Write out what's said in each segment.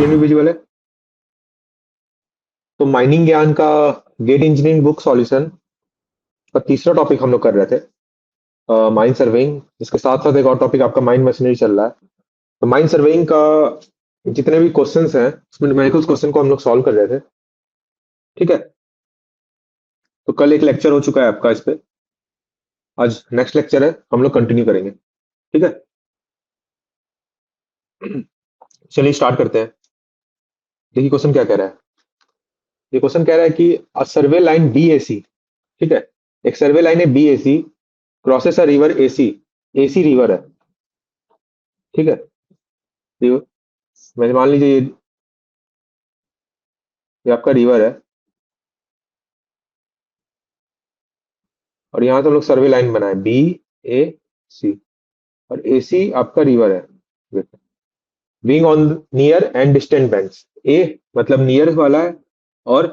Screen भी visual है। तो माइनिंग ज्ञान का गेट इंजीनियरिंग बुक सॉल्यूशन का तीसरा टॉपिक हम लोग कर रहे थे, माइन सर्वेइंग। इसके साथ साथ एक और टॉपिक आपका माइन मशीनरी चल रहा है। तो माइन सर्वेइंग का जितने भी क्वेश्चंस हैं उसमें न्यूमेरिकल क्वेश्चन को हम लोग सॉल्व कर रहे थे। ठीक है, तो कल एक लेक्चर हो चुका है आपका इस पे। आज नेक्स्ट लेक्चर है, हम लोग कंटिन्यू करेंगे। ठीक है, चलिए स्टार्ट करते हैं। देखिए क्वेश्चन क्या कह रहा है। ये क्वेश्चन कह रहा है कि अ सर्वे लाइन बी ए सी, ठीक है, एक सर्वे लाइन है B A C, crosses a river A C. A C river है, ठीक है। रिवर, मैं मान लीजिए ये आपका रिवर है और यहाँ तो हम लोग सर्वे लाइन बनाए बी ए सी, और ए सी आपका रिवर है। Being on near and distant banks, ए मतलब नियर वाला है और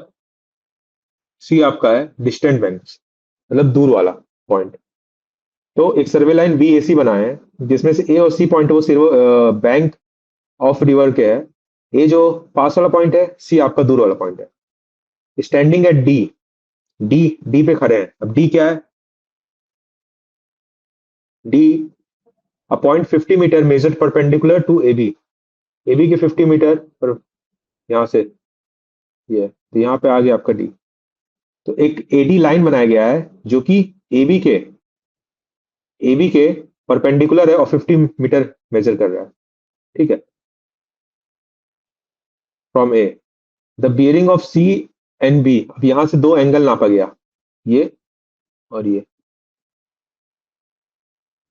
सी आपका है डिस्टेंट बैंक्स, मतलब दूर वाला पॉइंट। तो एक सर्वे लाइन बी ए सी बनाए हैं जिसमें से ए और सी पॉइंट वो सिर्फ बैंक ऑफ रिवर के है। ए जो पास वाला पॉइंट है, सी आपका दूर वाला पॉइंट है। Standing at D, D D पे खड़े हैं। अब डी क्या है, D a point 50 metre measured perpendicular to A B. A B के 50 मीटर पर, यहाँ से ये है, तो यहाँ पे आ गया आपका डी। तो एक एडी लाइन बनाया गया है जो कि एबी के एबी के परपेंडिकुलर है और 50 मीटर मेजर कर रहा है। ठीक है, from A the bearing of C and B. अब यहां से दो एंगल नापा गया, ये और ये।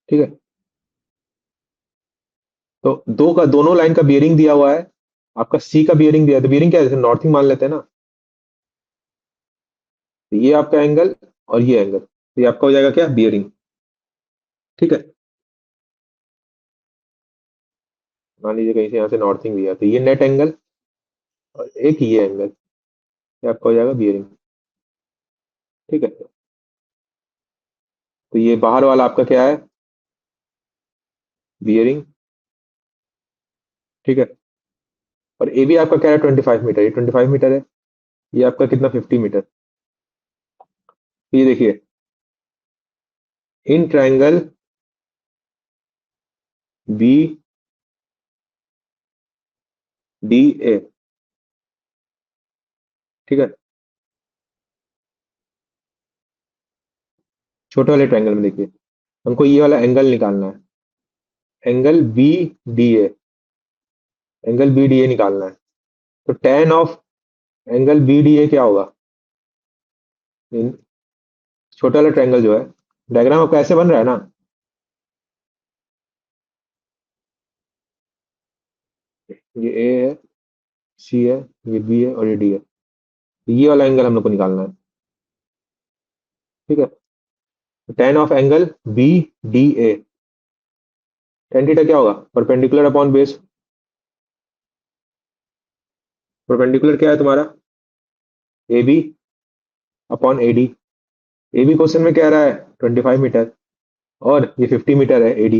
ठीक है, तो दो का दोनों लाइन का बियरिंग दिया हुआ है। आपका सी का बियरिंग दिया है, तो बियरिंग क्या है, जैसे नॉर्थिंग मान लेते हैं ना। तो ये आपका एंगल और ये एंगल, तो ये आपका हो जाएगा क्या, बियरिंग। ठीक है, मान लीजिए कहीं से यहाँ से नॉर्थिंग दिया, तो ये नेट एंगल और एक ये एंगल, ये आपका हो जाएगा बियरिंग। ठीक है, तो ये बाहर वाला आपका क्या है, बियरिंग। ठीक है, और ए भी आपका क्या है, 25 मीटर। ये 25 मीटर है, ये आपका कितना, 50 मीटर। ये देखिए, in triangle B D A, ठीक है, छोटे वाले ट्रायंगल में देखिए हमको ये वाला एंगल निकालना है, angle B D A, angle B D A निकालना है। तो tan of angle B D A क्या होगा, छोटा वाला ट्रायंगल जो है, डायग्राम आपका ऐसे बन रहा है ना। ये ए है, सी है, ये बी है और ये डी है। ये वाला एंगल हम लोग को निकालना है। ठीक है, tan of angle B D A, tan theta क्या होगा, परपेंडिकुलर अपॉन बेस। परपेंडिकुलर क्या है तुम्हारा, A B upon A D. A B question में कह रहा है 25 मीटर, और ये 50 मीटर है ए डी,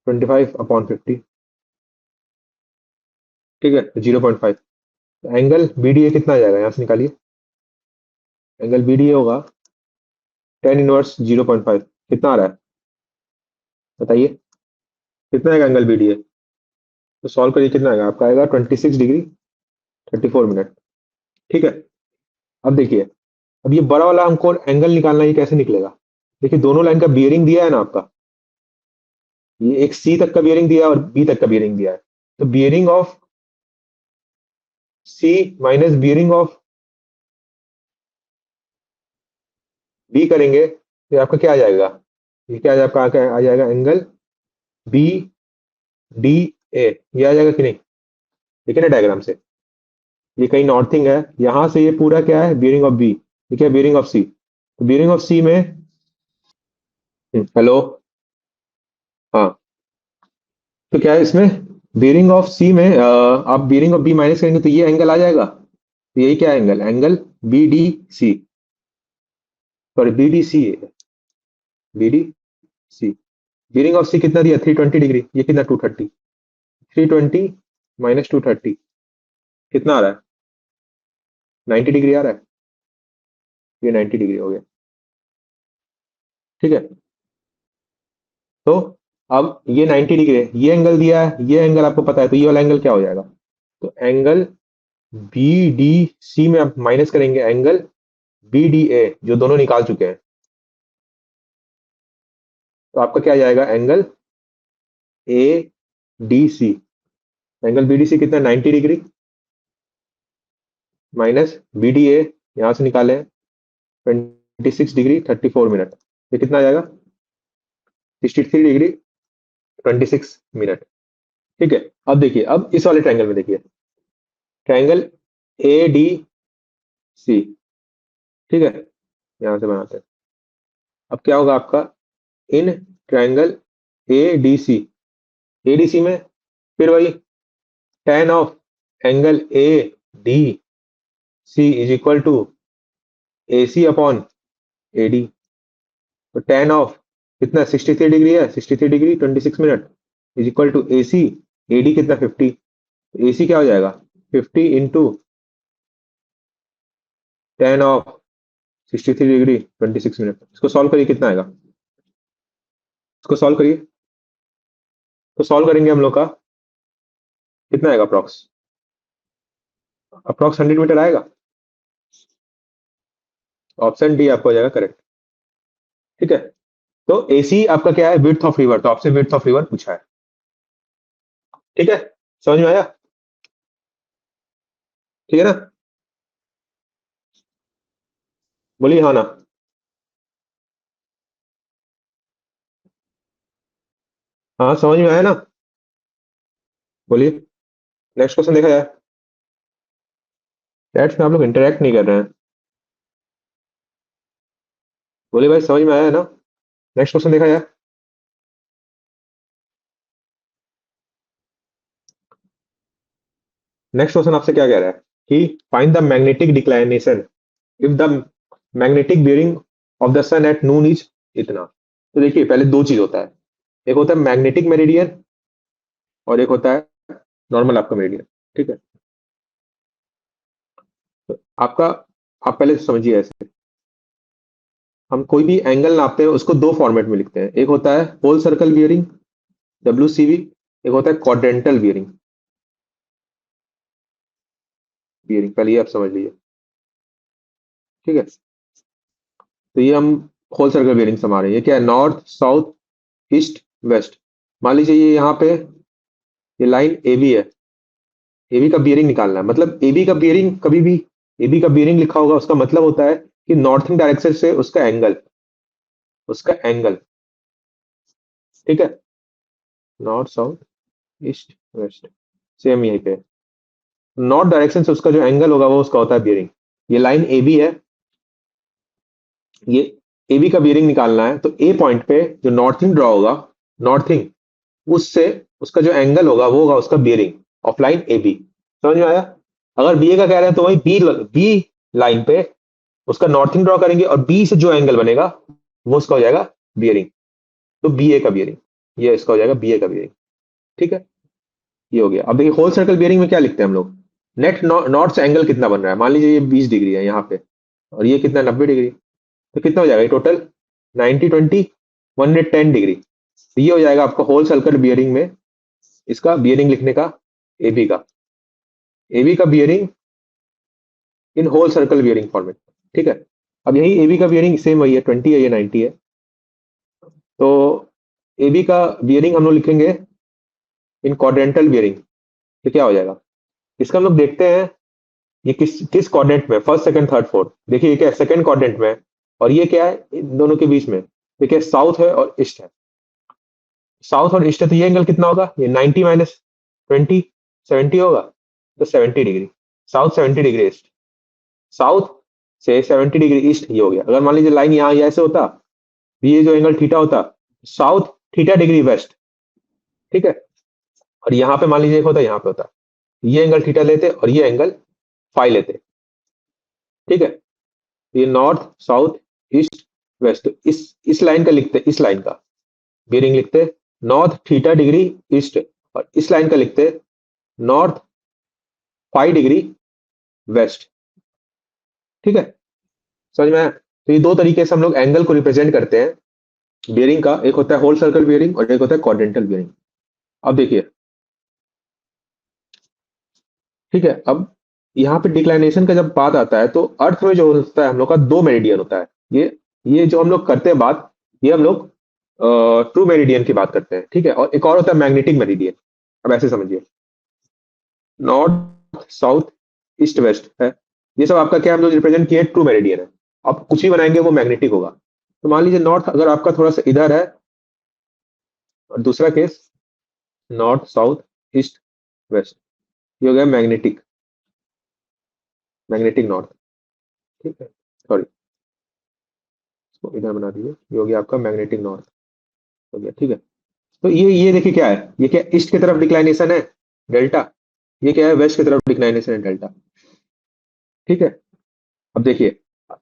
25/50। ठीक है, 0.5। एंगल बी डी ए कितना आ जाएगा, यहाँ से निकालिए। एंगल बी डी ए होगा tan इनवर्स 0.5। कितना आ रहा है बताइए, कितना आएगा एंगल बी डी ए। तो सॉल्व करिए, कितना आएगा आपका, आएगा 26 डिग्री 34 मिनट। ठीक है, अब देखिए, अब ये बड़ा वाला हमको एंगल निकालना है, ये कैसे निकलेगा। देखिए दोनों लाइन का बियरिंग दिया है ना आपका, ये एक सी तक का बियरिंग दिया है और बी तक का बियरिंग दिया है। तो bearing of C minus bearing of B करेंगे तो आपका क्या आ जाएगा, ये क्या आपका आ जाएगा एंगल बी डी ए। ये आ जाएगा कि नहीं, देखिए ना डायग्राम से, ये कहीं नॉर्थिंग है, यहां से ये पूरा क्या है, बियरिंग ऑफ बी, ये क्या बियरिंग ऑफ सी। तो बियरिंग ऑफ सी में, हेलो, हाँ, तो क्या है इसमें, बियरिंग ऑफ सी में आप बियरिंग ऑफ बी माइनस करेंगे तो ये एंगल आ जाएगा। तो यही क्या angle, angle B D C, sorry B D C, B D C. Bearing of C कितना दिया, 320 डिग्री, ये कितना, 230, 320 -230 कितना आ रहा है? 90 डिग्री आ रहा है। ये 90 डिग्री हो गया। ठीक है, तो अब ये 90 डिग्री है, ये एंगल दिया है, ये एंगल आपको पता है, तो ये वाला एंगल क्या हो जाएगा? तो एंगल बी डी सी में आप माइनस करेंगे एंगल बी डी ए, जो दोनों निकाल चुके हैं, तो आपका क्या आ जाएगा? Angle A D C. Angle B D C कितना? 90 degree minus B D A, यहां से निकाले 26 डिग्री 34 मिनट, ये कितना आ जाएगा? 63 डिग्री 26 मिनट। ठीक है, अब देखिए, अब इस वाले ट्रायंगल में देखिए, ट्रायंगल ए डी सी। ठीक है, यहां से बनाते हैं। अब क्या होगा आपका? In triangle A D C, A D C में फिर वही tan of angle A D C is equal to A C upon A D. तो tan ऑफ कितना? 63 डिग्री है, 63 degree 26 minute is equal to A C, A D कितना? 50। A C क्या हो जाएगा? 50 into tan of 63 degree 26 minute. इसको solve करिए, कितना आएगा? इसको सॉल्व करिए, तो सॉल्व करेंगे हम लोग का कितना आएगा? अप्रॉक्स 100 मीटर आएगा। ऑप्शन डी आपको हो जाएगा करेक्ट। ठीक है, तो एसी आपका क्या है? विड्थ ऑफ रिवर, तो आपसे विड्थ ऑफ रिवर पूछा है। ठीक है, समझ में आया? ठीक है ना? बोलिए हाँ ना। हाँ, समझ में आया ना? बोलिए, नेक्स्ट क्वेश्चन देखा जाए। चैट्स में आप लोग इंटरेक्ट नहीं कर रहे हैं। बोलिए भाई, समझ में आया है ना? नेक्स्ट क्वेश्चन देखा जाए। नेक्स्ट क्वेश्चन आपसे क्या कह रहा है कि find the magnetic declination if the magnetic bearing of the sun at noon is इतना। तो देखिए, पहले दो चीज होता है, एक होता है मैग्नेटिक मेरिडियन और एक होता है नॉर्मल आपका मेरिडियन। ठीक है, तो आपका, आप पहले समझिए ऐसे, हम कोई भी एंगल नापते हैं उसको दो फॉर्मेट में लिखते हैं, एक होता है होल सर्कल बियरिंग WCB, एक होता है क्वाड्रेंटल बियरिंग। बियरिंग पहले ये आप समझ लीजिए। ठीक है, तो ये हम होल सर्कल बियरिंग समझ रहे हैं। ये क्या है? North south east waste. मान लीजिए ये यहाँ पे ये लाइन ए बी है, ए बी का बियरिंग निकालना है, मतलब ए बी का बियरिंग, कभी भी ए बी का बियरिंग लिखा होगा उसका मतलब होता है कि नॉर्थिंग डायरेक्शन से उसका एंगल। ठीक है, north south east waste, same यहीं पे नॉर्थ डायरेक्शन से उसका जो एंगल होगा वो उसका होता है बियरिंग। ये लाइन ए बी है, ये ए बी का बियरिंग निकालना है, तो ए पॉइंट पे जो नॉर्थिंग ड्रॉ होगा, नॉर्थिंग, उससे उसका जो एंगल होगा वो होगा उसका bearing of line A B. समझ में आया? अगर बी ए का कह रहे हैं तो वही बी लाइन पे उसका नॉर्थिंग ड्रॉ करेंगे और बी से जो एंगल बनेगा वो उसका हो जाएगा बियरिंग, तो बी ए का बियरिंग, ये इसका हो जाएगा बी ए का बियरिंग। ठीक है, ये हो गया। अब देखिए, होल सर्कल बियरिंग में क्या लिखते हैं हम लोग? नेट नॉर्थ से एंगल कितना बन रहा है? मान लीजिए ये 20 डिग्री है यहाँ पे, और ये कितना? 90 डिग्री। तो कितना हो जाएगा ये टोटल? 90 20 110 डिग्री। तो ये हो जाएगा आपका होल सर्कल बियरिंग में इसका बियरिंग लिखने का, ए बी का bearing in whole circle bearing format. ठीक है, अब यही ए बी का बियरिंग सेम वही है, 20 है, ये 90 है। तो ए बी का बियरिंग हम लोग लिखेंगे इन क्वाड्रेंटल बियरिंग। तो क्या हो जाएगा? इसका हम लोग देखते हैं ये किस किस क्वाड्रेंट में, फर्स्ट सेकंड थर्ड फोर्थ। देखिए ये क्या है? सेकंड क्वाड्रेंट में है, और ये क्या है? इन दोनों के बीच में। देखिए, साउथ है और ईस्ट है, साउथ और ईस्ट है, तो ये एंगल कितना होगा? ये 90 माइनस 20 70 होगा, तो 70 degree. South 70 degree east, south से 70 डिग्री ईस्ट, ये हो गया। अगर मान लीजिए लाइन यहाँ ये ऐसे होता, ये जो एंगल थीटा होता, साउथ थीटा डिग्री वेस्ट। ठीक है, और यहाँ पे मान लीजिए एक होता, यहाँ पे होता, ये एंगल थीटा लेते और ये एंगल फाई लेते। ठीक है, ये नॉर्थ साउथ ईस्ट वेस्ट, तो इस लाइन का लिखते, इस लाइन का बियरिंग लिखते नॉर्थ थीटा डिग्री ईस्ट, और इस लाइन का लिखते नॉर्थ 5 डिग्री वेस्ट। ठीक है, समझ में आया? तो ये दो तरीके से हम लोग एंगल को रिप्रेजेंट करते हैं बियरिंग का। एक होता है होल सर्कल बियरिंग और एक होता है क्वाड्रेंटल बियरिंग। अब देखिए, ठीक है, अब यहाँ पे डिक्लाइनेशन का जब बात आता है तो अर्थ में जो होता है हम लोग का दो मेरिडियन होता है। ये जो हम लोग करते हैं बात, ये हम लोग ट्रू मेरिडियन की बात करते हैं। ठीक है, और एक और होता है मैग्नेटिक मेरिडियन। अब ऐसे समझिए, नॉर्थ साउथ ईस्ट वेस्ट है, ये सब आपका क्या हम लोग रिप्रेजेंट किए, ट्रू मेरिडियन है। आप कुछ भी बनाएंगे वो मैग्नेटिक होगा। तो मान लीजिए नॉर्थ अगर आपका थोड़ा सा इधर है, और दूसरा case north south east waste, ये हो गया मैग्नेटिक, मैग्नेटिक नॉर्थ। ठीक है, सॉरी, इसको इधर बना दीजिए, ये हो गया आपका मैग्नेटिक नॉर्थ हो गया। ठीक है, तो ये देखिए क्या है, ये क्या ईस्ट की तरफ डिक्लाइनेशन है डेल्टा, ये क्या है वेस्ट की तरफ डिक्लाइनेशन है डेल्टा। ठीक है, अब देखिए,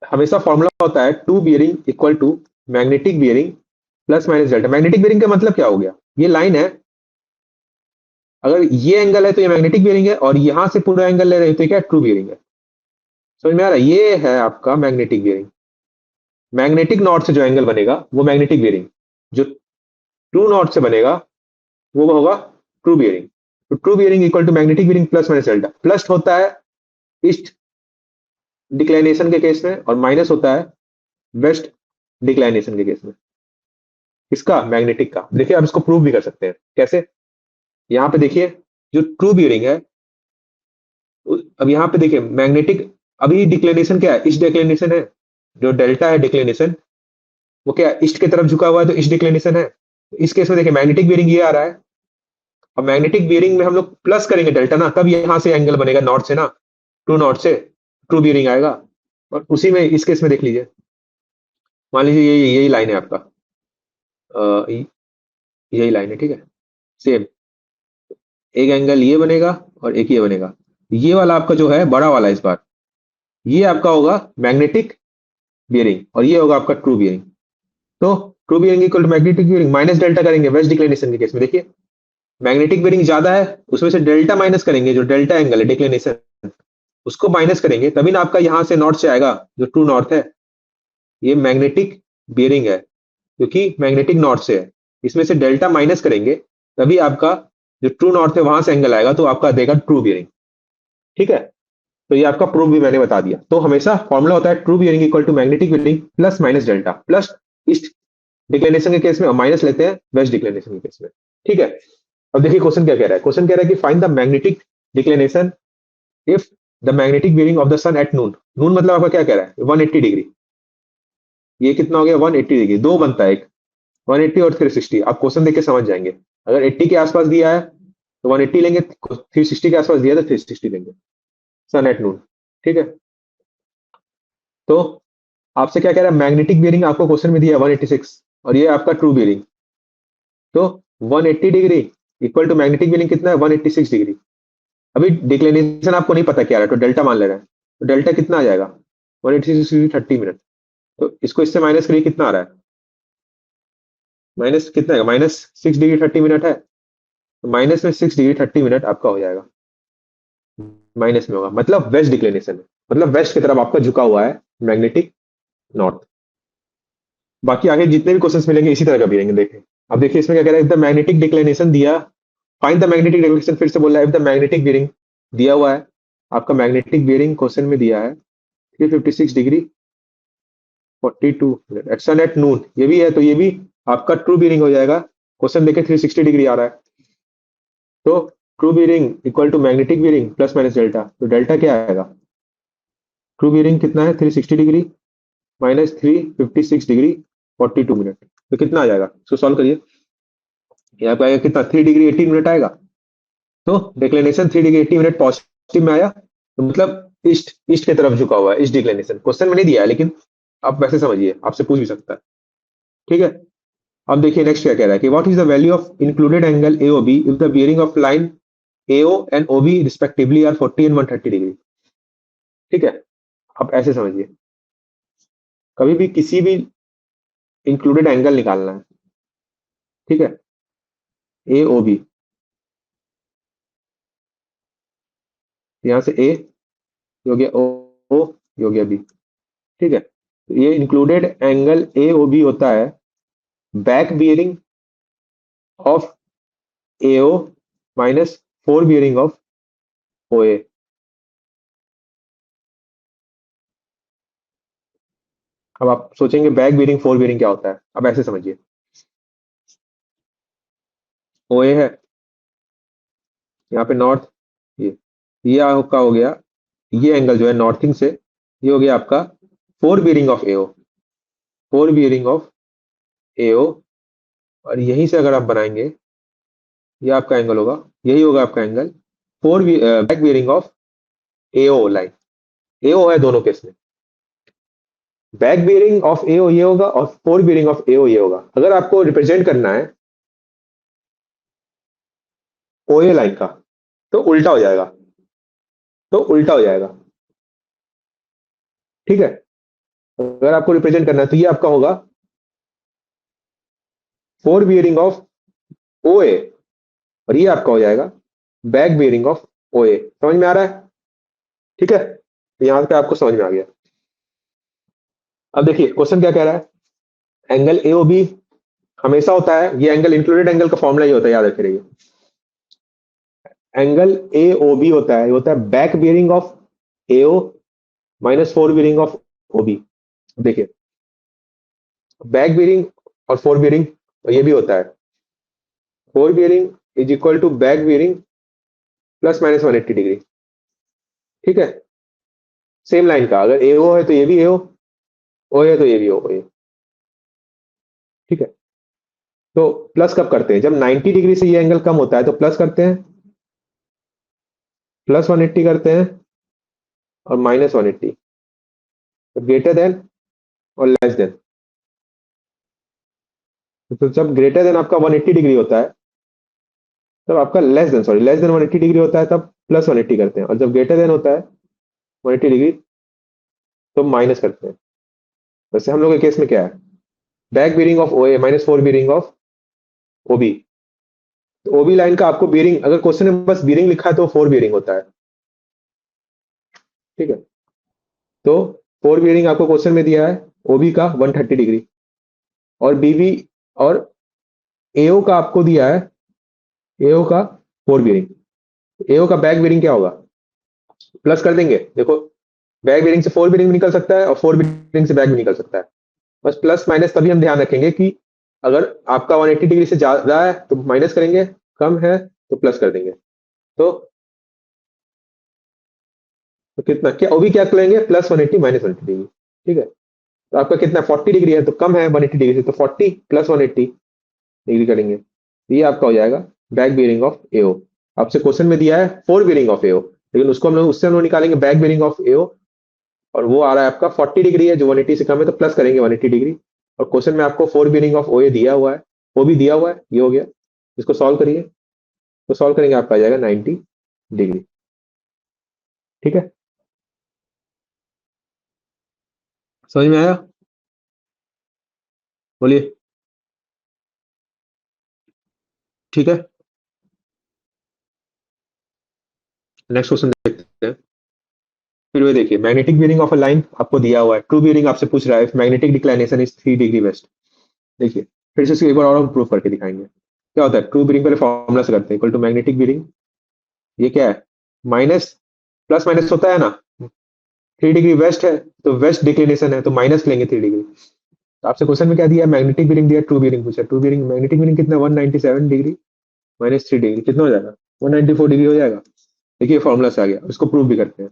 हमेशा फॉर्मूला होता है true bearing equal to magnetic bearing plus minus delta. Magnetic bearing का मतलब क्या हो गया, ये लाइन है, अगर ये एंगल है तो ये मैग्नेटिक बियरिंग है, और यहां से पूरा एंगल ले रहे हैं तो ये क्या ट्रू बियरिंग है। समझ में आ रहा है? ये है आपका मैग्नेटिक बियरिंग। मैग्नेटिक नॉर्थ से जो एंगल बनेगा वो मैग्नेटिक बियरिंग, जो ट्रू नॉर्थ से बनेगा वो होगा ट्रू बियरिंग। तो true bearing equal to magnetic bearing plus minus delta. Plus होता है ईस्ट डिक्लाइनेशन के केस में और माइनस होता है वेस्ट डिक्लाइनेशन के केस में। इसका मैग्नेटिक का देखिए, आप इसको प्रूव भी कर सकते हैं। कैसे? यहाँ पे देखिए, जो ट्रू बियरिंग है, अब यहाँ पे देखिए मैग्नेटिक, अभी डिक्लेनेशन क्या है, ईस्ट डिक्लेनेशन है। जो डेल्टा है डिक्लेनेशन, वो क्या है, ईस्ट की तरफ झुका हुआ है, तो ईस्ट डिक्लेनेशन है। इस केस में देखिए मैग्नेटिक बियरिंग ये आ रहा है, और मैग्नेटिक बियरिंग में हम लोग प्लस करेंगे डेल्टा ना, तब यहाँ से एंगल बनेगा नॉर्थ से ना, ट्रू नॉर्थ से ट्रू बियरिंग आएगा। और उसी में इस केस में देख लीजिए, मान लीजिए यही लाइन है आपका, यही लाइन है। ठीक है, सेम एक एंगल ये बनेगा और एक ये बनेगा। ये वाला आपका जो है बड़ा वाला, इस बार ये आपका होगा मैग्नेटिक बियरिंग और ये होगा आपका ट्रू बियरिंग। तो true bearing equal to magnetic bearing minus delta करेंगे वेस्ट डिक्लेनेशन के केस में। देखिए मैग्नेटिक बियरिंग ज्यादा है, उसमें से डेल्टा माइनस करेंगे, जो डेल्टा एंगल है डिक्लेनेशन, उसको माइनस करेंगे, तभी ना आपका यहां से नॉर्थ से आएगा जो ट्रू नॉर्थ है। ये मैग्नेटिक बियरिंग है क्योंकि मैग्नेटिक नॉर्थ से है, इसमें से डेल्टा माइनस करेंगे, तभी आपका जो ट्रू नॉर्थ है वहां से एंगल आएगा, तो आपका देगा ट्रू बियरिंग। ठीक है, तो ये आपका प्रूफ भी मैंने बता दिया। तो हमेशा फॉर्मूला होता है true bearing equal to magnetic bearing plus minus delta, plus east declination के केस में माइनस लेते हैं वेस्ट डिक्लेनेशन के केस में। ठीक है, अब देखिए क्वेश्चन क्या कह रहा है। क्वेश्चन कह रहा है कि find the magnetic declination if the magnetic bearing of the sun at noon. Noon मतलब आपका क्या कह रहा है, 180 डिग्री। ये कितना हो गया, 180 डिग्री, दो बनता है एक, 180 और 360। आप क्वेश्चन देख के समझ जाएंगे, अगर 80 के आसपास दिया है तो 180 लेंगे, 360 के आसपास दिया है तो 360 लेंगे, सन एट नून। ठीक है, तो आपसे क्या कह रहा है, मैग्नेटिक बियरिंग आपको क्वेश्चन में दिया है 186, और ये आपका ट्रू बियरिंग। तो 180 degree equal to magnetic bearing कितना है, 186 डिग्री। अभी डिक्लेनेशन आपको नहीं पता क्या रहा है, तो डेल्टा मान ले रहे हैं, तो डेल्टा कितना आ जाएगा, 186 डिग्री 30 मिनट। तो इसको इससे माइनस करिए, कितना आ रहा है, माइनस कितना है, -6 डिग्री 30 मिनट है, तो माइनस में 6 डिग्री 30 मिनट आपका हो जाएगा, माइनस में होगा, मतलब वेस्ट डिक्लेनेशन है, मतलब वेस्ट की तरफ आपका झुका हुआ है मैग्नेटिक नॉर्थ। बाकी आगे जितने भी क्वेश्चंस मिलेंगे इसी तरह का भी रहेंगे, देखें। अब देखिए इसमें क्या कह रहा है, द मैग्नेटिक डिक्लेनेशन दिया, फाइंड द मैग्नेटिक डिक्लेनेशन, फिर से बोल रहा है द मैग्नेटिक बियरिंग दिया हुआ है, आपका मैग्नेटिक बियरिंग क्वेश्चन में दिया है 356 degree 42 minute at sun at noon, ये भी है, तो ये भी आपका ट्रू बियरिंग हो जाएगा। क्वेश्चन देखे 360 डिग्री आ रहा है, तो true bearing equal to magnetic bearing plus minus delta, तो डेल्टा क्या आएगा, ट्रू बियरिंग कितना है 360 डिग्री माइनस 356 डिग्री 42 मिनट, तो कितना आ जाएगा, इसको सॉल्व करिए। यहाँ पे आएगा कितना, 3 डिग्री 18 मिनट आएगा। तो डिक्लेनेशन 3 डिग्री 80 मिनट पॉजिटिव में आया, तो मतलब ईस्ट ईस्ट की तरफ झुका हुआ है, ईस्ट डिक्लेनेशन क्वेश्चन में नहीं दिया है, लेकिन आप वैसे समझिए, आपसे पूछ भी सकता है। ठीक है, अब देखिए नेक्स्ट क्या कह रहा है कि what is the value of included angle AOB if the bearing of line AO and OB respectively are 40 and 130 degree. ठीक है, आप ऐसे समझिए, कभी भी किसी भी इंक्लूडेड एंगल निकालना है, ठीक है, ए ओ बी, यहाँ से ए, ये हो गया ओ, ओ ये हो गया बी। ठीक है, तो ये included angle A O B होता है back bearing of A O minus fore bearing of O A. अब आप सोचेंगे बैक बियरिंग फोर बियरिंग क्या होता है, अब ऐसे समझिए। ओ ए है यहाँ पे नॉर्थ, ये आपका हो गया, ये एंगल जो है नॉर्थिंग से, ये हो गया आपका fore bearing of AO, four bearing of एओ। और यहीं से अगर आप बनाएंगे, ये आपका एंगल होगा, यही होगा आपका angle fore back bearing of AO line. AO है दोनों केस में, बैक बियरिंग ऑफ एओ ये होगा और फोर बियरिंग ऑफ एओ ये होगा। अगर आपको रिप्रेजेंट करना है ओए लाइन का, तो उल्टा हो जाएगा, तो उल्टा हो जाएगा। ठीक है, अगर आपको रिप्रेजेंट करना है तो ये आपका होगा फोर बियरिंग ऑफ ओ ए, और ये आपका हो जाएगा बैक बियरिंग ऑफ ओ ए। समझ में आ रहा है? ठीक है, तो यहां तक आपको समझ में आ गया। अब देखिए क्वेश्चन क्या कह रहा है, एंगल ए ओ बी हमेशा होता है, ये एंगल इंक्लूडेड एंगल का फॉर्मूला ये होता है, याद रखे रहिए। एंगल ए ओ बी होता है, ये होता है back bearing of A O minus fore bearing of O B. देखिए बैक बियरिंग और फोर बियरिंग ये भी होता है, fore bearing is equal to back bearing plus minus 180 degree. ठीक है, सेम लाइन का, अगर ए ओ है तो ये भी ए ओ है तो ये भी ओ ए। ठीक है, तो प्लस कब करते हैं, जब 90 डिग्री से ये एंगल कम होता है तो प्लस करते हैं, प्लस 180 करते हैं, और माइनस 180, तो ग्रेटर देन और लेस देन। तो जब ग्रेटर देन आपका 180 डिग्री होता है, तब आपका लेस देन 180 डिग्री होता है, तब प्लस 180 करते हैं, और जब ग्रेटर देन होता है 180 डिग्री, तो माइनस करते हैं। वैसे हम लोग के केस में क्या है, back bearing of O A minus fore bearing of O B. तो ओ बी लाइन का आपको बियरिंग, अगर क्वेश्चन में बस बियरिंग लिखा है तो फोर बियरिंग होता है। ठीक है, तो फोर बियरिंग आपको क्वेश्चन में दिया है ओबी का 130 डिग्री, और बीबी और एओ का आपको दिया है, एओ का फोर बियरिंग। एओ का बैक बियरिंग क्या होगा, प्लस कर देंगे। देखो बैक बियरिंग से फोर बियरिंग भी निकल सकता है और फोर बियरिंग से बैक भी निकल सकता है। बस प्लस माइनस तभी हम ध्यान रखेंगे कि अगर आपका 180 डिग्री से ज्यादा है तो माइनस करेंगे, कम है तो प्लस कर देंगे। तो, तो कितना क्या ओबी क्या करेंगे, प्लस 180 माइनस 180 डिग्री। ठीक है, तो आपका कितना 40 डिग्री है, तो कम है 180 डिग्री से, तो 40 प्लस 180 डिग्री करेंगे, ये आपका हो जाएगा बैक बियरिंग ऑफ एओ। आपसे क्वेश्चन में दिया है फोर बियरिंग ऑफ एओ, लेकिन उसको हम लोग उससे हम लोग निकालेंगे बैक बियरिंग ऑफ एओ, और वो आ रहा है आपका 40 डिग्री है, जो 180 से कम है, तो प्लस करेंगे 180 डिग्री। और क्वेश्चन में आपको फोर बियरिंग ऑफ ओ ए दिया हुआ है, वो भी दिया हुआ है, ये हो गया। इसको सॉल्व करिए, तो सॉल्व करेंगे आपका आ जाएगा 90 डिग्री। ठीक है, समझ में आया? बोलिए। ठीक है, नेक्स्ट क्वेश्चन देखते हैं। फिर वो देखिए magnetic bearing of a line आपको दिया हुआ है, ट्रू बियरिंग आपसे पूछ रहा है, magnetic declination is 3 degree west. देखिए फिर से इसको एक बार और हम प्रूव करके दिखाएंगे। क्या होता है, ट्रू बियरिंग पहले फॉर्मूला से करते हैं, इक्वल टू मैग्नेटिक बियरिंग, ये क्या है, माइनस, प्लस माइनस होता है ना, 3 डिग्री वेस्ट है तो वेस्ट डिक्लिनेशन है, तो माइनस लेंगे 3 डिग्री। तो आपसे क्वेश्चन में क्या दिया, मैग्नेटिक बियरिंग दिया, ट्रू बियरिंग पूछा, ट्रू बियरिंग मैग्नेटिक बियरिंग कितना 197 डिग्री माइनस 3 डिग्री कितना हो जाएगा, 194 डिग्री हो जाएगा। देखिए फॉर्मूला से आ गया, उसको प्रूव भी करते हैं।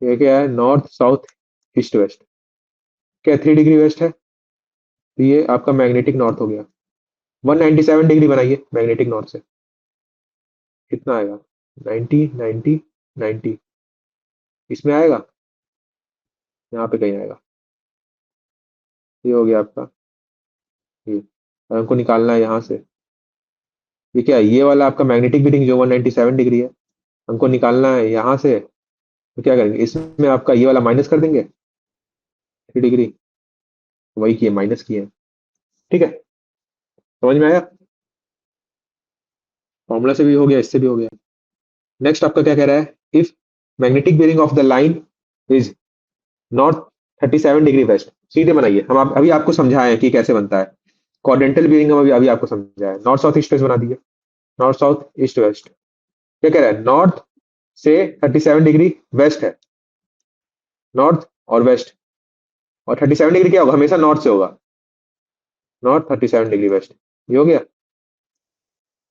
ये क्या है, नॉर्थ साउथ ईस्ट वेस्ट, क्या 3 डिग्री वेस्ट है, तो ये आपका मैग्नेटिक नॉर्थ हो गया। 197 डिग्री बनाइए मैग्नेटिक नॉर्थ से, कितना आएगा, 90 90 90, इसमें आएगा, यहाँ पे कहीं आएगा, ये हो गया आपका ये। और हमको निकालना है यहाँ से, ये क्या है, ये वाला आपका मैग्नेटिक बीडिंग जो 197 डिग्री है, हमको निकालना है यहाँ से। तो क्या करेंगे, इसमें आपका ये वाला माइनस कर देंगे 3 डिग्री, वही किए माइनस किए। ठीक है, समझ में आया, फॉर्मूला से भी हो गया, इससे भी हो गया। नेक्स्ट आपका क्या कह रहा है, if magnetic bearing of the line is north 37 degree west. सीधे बनाइए, अभी आपको समझाए हैं कि कैसे बनता है। क्वाड्रेंटल बेयरिंग हम अभी आपको समझाया है। नॉर्थ साउथ ईस्ट वेस्ट बना दिए, नॉर्थ साउथ ईस्ट वेस्ट। क्या कह रहा है, नॉर्थ से 37 डिग्री वेस्ट है, नॉर्थ और वेस्ट। और 37 डिग्री क्या होगा, हमेशा नॉर्थ से होगा, नॉर्थ 37 डिग्री वेस्ट। ये हो गया,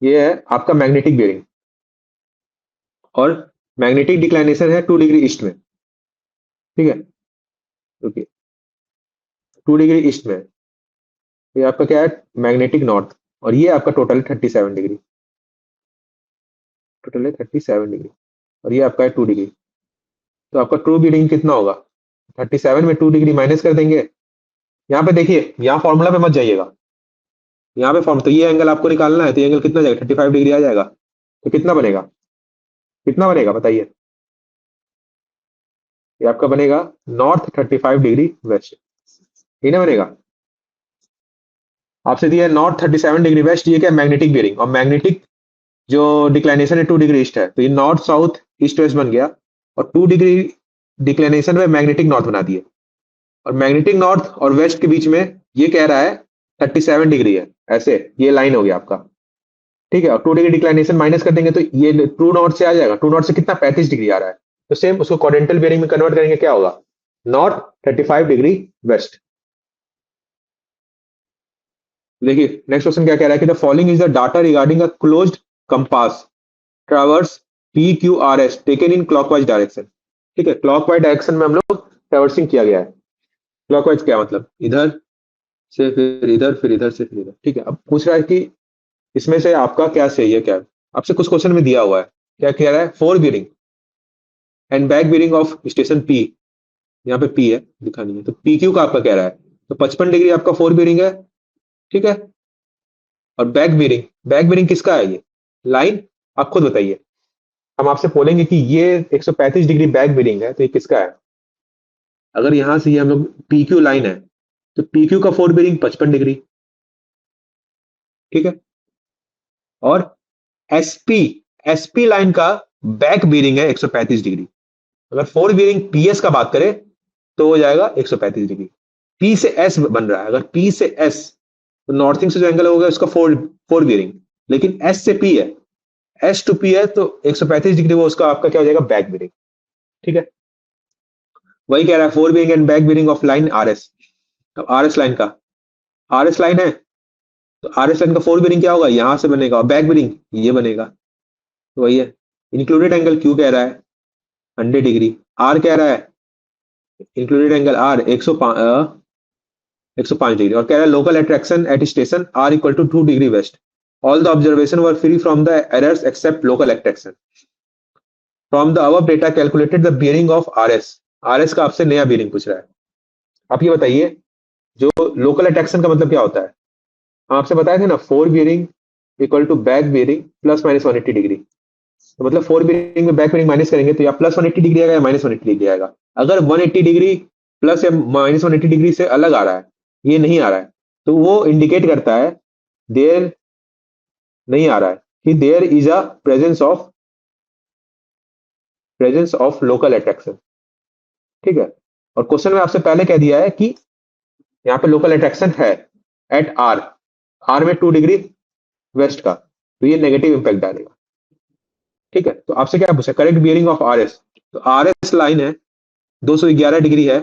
ये है आपका मैग्नेटिक बेयरिंग। और मैग्नेटिक डिक्लाइनेशन है 2 डिग्री ईस्ट में, ठीक है, ओके, 2 डिग्री ईस्ट में। ये आपका क्या है, मैग्नेटिक नॉर्थ। और ये आपका टोटल 37 डिग्री, टोटल है 37 डिग्री। और ये आपका है 2 डिग्री। तो आपका ट्रू बीडिंग कितना होगा, 37 में 2 डिग्री माइनस कर देंगे। यहाँ पे देखिए, यहाँ फॉर्मूला पे मत जाइएगा, यहाँ पे फॉर्म, तो ये एंगल आपको निकालना है, तो ये एंगल कितना जाएगा, 35 डिग्री आ जाएगा। तो कितना बनेगा, कितना बनेगा बताइए। ये आपका बनेगा नॉर्थ 35 डिग्री वेस्ट, ठीक है बनेगा। आपसे दिया है नॉर्थ 37 डिग्री वेस्ट, ये क्या मैग्नेटिक बेयरिंग। और मैग्नेटिक जो डिक्लाइनेशन है 2 डिग्री ईस्ट है, तो ये नॉर्थ साउथ ईस्ट वेस्ट बन गया। और 2 डिग्री डिक्लाइनेशन में मैग्नेटिक नॉर्थ बना दिए। और मैग्नेटिक नॉर्थ और वेस्ट के बीच में ये कह रहा है 37 डिग्री है, ऐसे ये लाइन हो गया आपका, ठीक है। और 2 डिग्री डिक्लाइनेशन माइनस कर देंगे तो ये ट्रू नॉर्थ से आ जाएगा। ट्रू नॉर्थ से कितना, 35 डिग्री आ रहा है। तो सेम उसको क्वाड्रेंटल बेयरिंग में कन्वर्ट करेंगे, क्या होगा, नॉर्थ 35 डिग्री वेस्ट। देखिए नेक्स्ट क्वेश्चन क्या कह रहा है कि the following is the data regarding a closed compass traverse P Q R S taken in clockwise direction. ठीक है, क्लॉकवाइज डायरेक्शन में हम लोग ट्रैवर्सिंग किया गया है। क्लॉकवाइज क्या मतलब, इधर से फिर इधर, फिर इधर से फिर इधर, ठीक है। अब पूछ रहा है कि इसमें से आपका क्या सही है, क्या आपसे कुछ क्वेश्चन में दिया हुआ है। क्या कह रहा है, fore bearing and back bearing of station P, यहाँ पे पी है दिखानी है, तो पी क्यू का आपका कह रहा है, तो 55 डिग्री आपका फोर बियरिंग है, ठीक है। और बैक बियरिंग किसका है, ये लाइन आप खुद बताइए। हम आपसे बोलेंगे कि ये 135 डिग्री बैक बियरिंग है, तो ये किसका है। अगर यहां से ये हम लोग पी क्यू लाइन है, तो पी क्यू का फोर बियरिंग 55 डिग्री, ठीक है। और एसपी एसपी लाइन का बैक बियरिंग है 135 डिग्री। अगर फोर बियरिंग पीएस का बात करें तो हो जाएगा 135 डिग्री। पी से एस बन रहा है, अगर पी से एस, तो नॉर्थिंग से जो एंगल होगा उसका फोर फोर बियरिंग। लेकिन एस से पी है, एस टू पी है, तो 135 डिग्री वो उसका आपका क्या हो जाएगा, बैक बियरिंग, ठीक है। वही कह रहा है, fore bearing and back bearing of line R S. अब आर एस लाइन का, आर एस लाइन है, तो आर एस लाइन का फोर बियरिंग क्या होगा, यहां से बनेगा, और बैक बियरिंग ये बनेगा, तो वही है। इंक्लूडेड एंगल क्यू कह रहा है 100 डिग्री, आर कह रहा है इंक्लूडेड एंगल आर 105 डिग्री। और कह रहा है local attraction at station R equal to 2 degree west. All the observation were free from the errors except local attraction. From the above data calculated the bearing of R S. R S का आपसे नया bearing पूछ रहा है। आप ये बताइए, जो लोकल अट्रैक्शन का मतलब क्या होता है। हम आपसे बताए थे ना, fore bearing equal to back bearing plus minus 180 degree. तो मतलब फोर बियरिंग में बैक बियरिंग माइनस करेंगे तो या प्लस 180 डिग्री आएगा या माइनस 180 डिग्री आएगा। अगर 180 डिग्री प्लस या माइनस 180 डिग्री से अलग आ रहा है, ये नहीं आ रहा है, तो वो इंडिकेट करता है देयर नहीं आ रहा है कि there is a presence of local attraction, ठीक है। और क्वेश्चन में आपसे पहले कह दिया है कि यहाँ पे लोकल अट्रैक्शन है एट आर, आर में 2 डिग्री वेस्ट का, तो ये नेगेटिव इंपैक्ट डालेगा, ठीक है। तो आपसे क्या पूछा, correct bearing of R S. तो आर एस लाइन है 211 डिग्री है,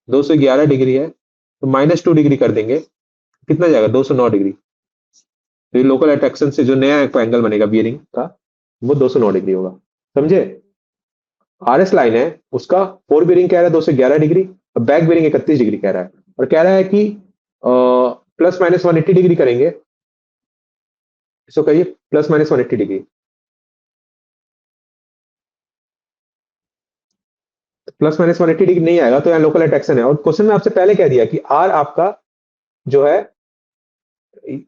211 डिग्री है, तो माइनस 2 डिग्री कर देंगे, कितना जाएगा 209 डिग्री। तो ये लोकल अट्रैक्शन से जो नया एंगल बनेगा बियरिंग का, वो 209 डिग्री होगा, समझे। आर एस लाइन है, उसका फोर बियरिंग कह रहा है 211 डिग्री, और बैक बियरिंग 31 डिग्री कह रहा है। और कह रहा है कि प्लस माइनस 180 डिग्री करेंगे, इसको कहिए plus minus 180 degree. Plus minus 180 degree नहीं आएगा, तो यहाँ लोकल अट्रैक्शन है। और क्वेश्चन में आपसे पहले कह दिया कि आर आपका जो है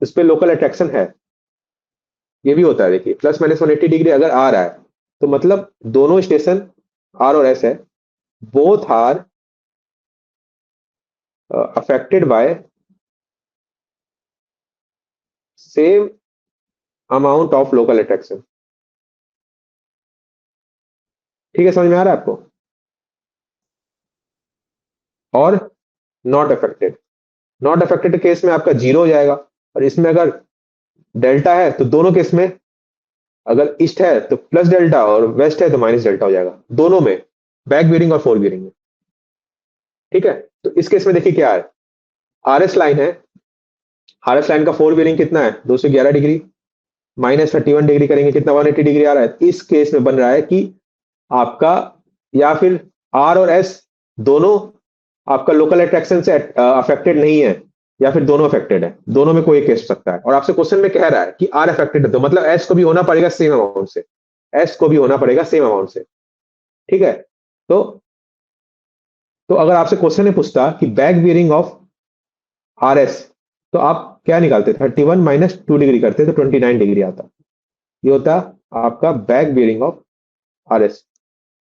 उस पर लोकल अट्रैक्शन है। ये भी होता है, देखिए प्लस माइनस 180 डिग्री अगर आ रहा है, तो मतलब दोनों स्टेशन आर और एस है, both are affected by same amount of local attraction. ठीक है, समझ में आ रहा है आपको? और not affected, not affected case में आपका जीरो हो जाएगा, और इसमें अगर डेल्टा है तो दोनों केस में, अगर ईस्ट है तो प्लस डेल्टा और वेस्ट है तो माइनस डेल्टा हो जाएगा, दोनों में, बैक बियरिंग और फोर बियरिंग में। ठीक है, तो इस केस में देखिए क्या है, आरएस लाइन है, आरएस लाइन का फोर बियरिंग कितना है, 211 डिग्री, -31 डिग्री करेंगे कितना, 180 डिग्री आ रहा है। इस केस में बन रहा है कि आपका, या फिर आर और एस दोनों आपका लोकल अट्रैक्शन से अफेक्टेड नहीं है, या फिर दोनों अफेक्टेड है, दोनों में कोई एक केस हो सकता है। और आपसे क्वेश्चन में कह रहा है कि आर अफेक्टेड है, तो मतलब एस को भी होना पड़ेगा सेम अमाउंट से, एस को भी होना पड़ेगा सेम अमाउंट से। ठीक है, तो तो अगर आपसे क्वेश्चन में पूछता कि back bearing of R S, तो आप क्या निकालते, 31 - 2 डिग्री करते तो 29 डिग्री आता। ये होता आपका back bearing of R S.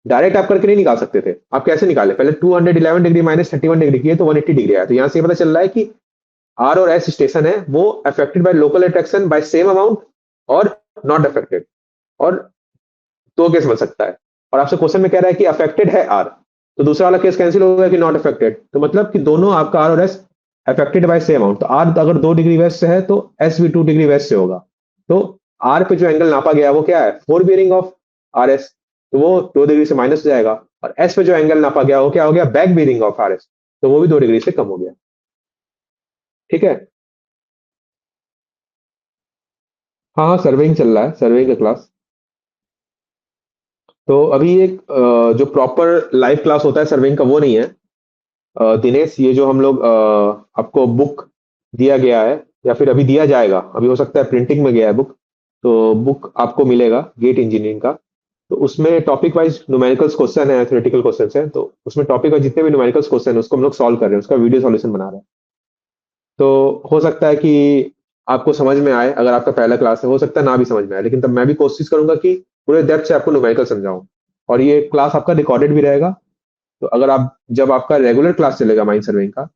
Direct आप करके नहीं निकाल सकते थे, आप कैसे निकाले, पहले 211 डिग्री -31 डिग्री किए तो 180 डिग्री आया। तो यहां से ये पता चल रहा है कि आर और एस स्टेशन है वो affected by local attraction by same amount, और नॉट अफेक्टेड, और दो केस बन सकता है। और आपसे क्वेश्चन में कह रहा है कि अफेक्टेड है आर, तो दूसरा वाला केस कैंसिल हो गया कि नॉट अफेक्टेड, तो मतलब कि दोनों आपका आर और S affected by same amount. तो आर अगर 2 डिग्री वेस्ट से है तो एस भी 2 डिग्री वेस्ट से होगा। तो आर पे जो एंगल नापा गया वो क्या है, fore bearing of R S, तो वो 2 डिग्री से माइनस हो जाएगा। और एस पे जो एंगल नापा गया वो क्या हो गया, back bearing of R S, तो वो भी 2 डिग्री से कम हो गया। ठीक है, हाँ हाँ, सर्वेइंग चल रहा है, सर्वेइंग का क्लास। तो अभी एक जो प्रॉपर लाइव क्लास होता है सर्वेइंग का वो नहीं है। दिनेश, ये जो हम लोग आपको बुक दिया गया है, या फिर अभी दिया जाएगा, अभी हो सकता है प्रिंटिंग में गया है बुक, तो बुक आपको मिलेगा गेट इंजीनियरिंग का। तो उसमें टॉपिक वाइज न्यूमेरिकल्स क्वेश्चन है, थ्योरेटिकल क्वेश्चन है, तो उसमें टॉपिक वाइज जितने भी न्यूमेरिकल्स क्वेश्चन है उसको हम लोग सॉल्व कर रहे हैं, उसका वीडियो सॉल्यूशन बना रहे हैं। तो हो सकता है कि आपको समझ में आए, अगर आपका पहला क्लास है, हो सकता है ना भी समझ में आए, लेकिन तब मैं भी कोशिश करूंगा कि पूरे डेप्थ से आपको न्यूमेरिकल समझाऊं। और ये क्लास आपका रिकॉर्डेड भी रहेगा, तो अगर आप, जब आपका रेगुलर क्लास चलेगा माइंड सर्विंग का,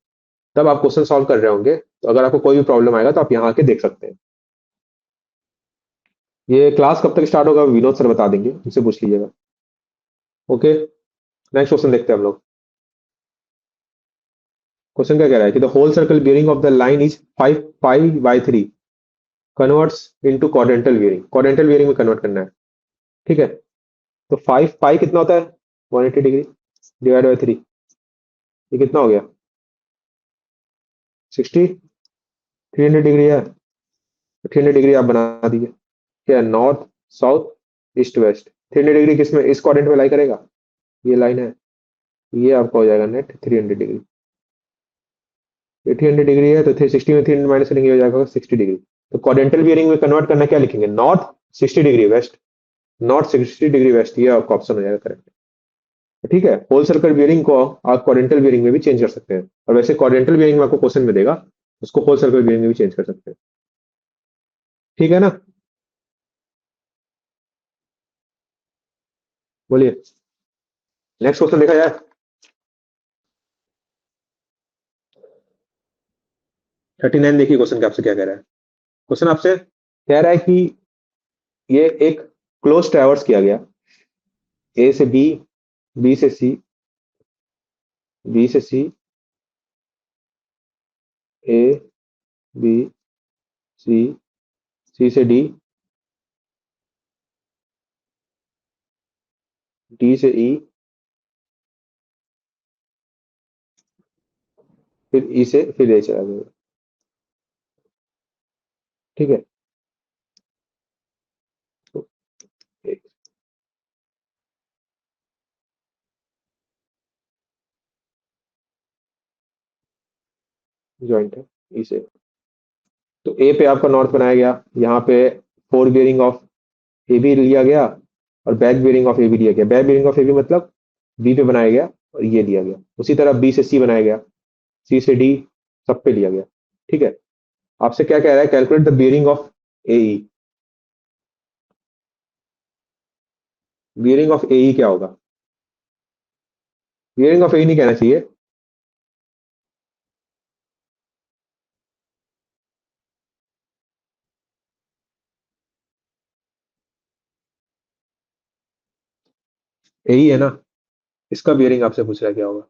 तब आप क्वेश्चन सॉल्व कर रहे होंगे, तो अगर आपको कोई भी प्रॉब्लम आएगा तो आप यहाँ आके देख सकते हैं। ये क्लास कब तक स्टार्ट होगा विनोद सर बता देंगे, उनसे पूछ लीजिएगा। ओके, नेक्स्ट क्वेश्चन देखते हैं हम लोग। क्वेश्चन क्या कह रहा है कि the whole circle bearing of the line is 5 pi converts into quadrantal bearing, quadrantal bearing में कन्वर्ट करना है। ठीक है, तो 5 पाई कितना होता है, 180 डिग्री, डिवाइड बाई 3, ये कितना हो गया, 60, 300 डिग्री है, 300 डिग्री आप बना दीजिए। क्या, north, south, east, west, 300 degree किसमें, इस क्वाड्रेंट में लाई करेगा, ये लाइन है, ये आपका हो जाएगा नेट 300 डिग्री। ये 300 डिग्री है तो 360 में 300 माइनस करेंगे, हो जाएगा 60 डिग्री। तो क्वाड्रेंटल बियरिंग में कन्वर्ट करना क्या लिखेंगे, north 60 degree west, north 60 degree west, ये आपका ऑप्शन हो जाएगा करेक्ट। ठीक है, होल सर्कल बियरिंग को आप क्वाड्रेंटल बियरिंग में भी चेंज कर सकते हैं, और वैसे क्वाड्रेंटल बियरिंग में आपको क्वेश्चन में देगा, उसको होल सर्कल बियरिंग में भी चेंज कर सकते हैं। ठीक है ना, बोलिए, नेक्स्ट क्वेश्चन देखा जाए। 39 देखिए क्वेश्चन का आपसे क्या कह रहा है। क्वेश्चन आपसे कह रहा है कि ये एक क्लोज ट्रैवर्स किया गया, ए से बी, बी से सी, बी से सी, ए, बी, सी, सी से डी, डी से ई, फिर ई से फिर ए चला गया। ठीक है, तो ज्वाइंट है ई से। तो ए पे आपका नॉर्थ बनाया गया, यहाँ पे fore bearing of A B लिया गया, और back bearing of A B लिया गया। Back bearing of A B मतलब बी पे बनाया गया और ये दिया गया। उसी तरह बी से सी बनाया गया, सी से डी, सब पे लिया गया। ठीक है, आपसे क्या कह रहा है, calculate the bearing of A E. Bearing of A E क्या होगा, बियरिंग ऑफ ए ई नहीं कहना चाहिए, यही है ना, इसका बियरिंग आपसे पूछ रहा है क्या होगा।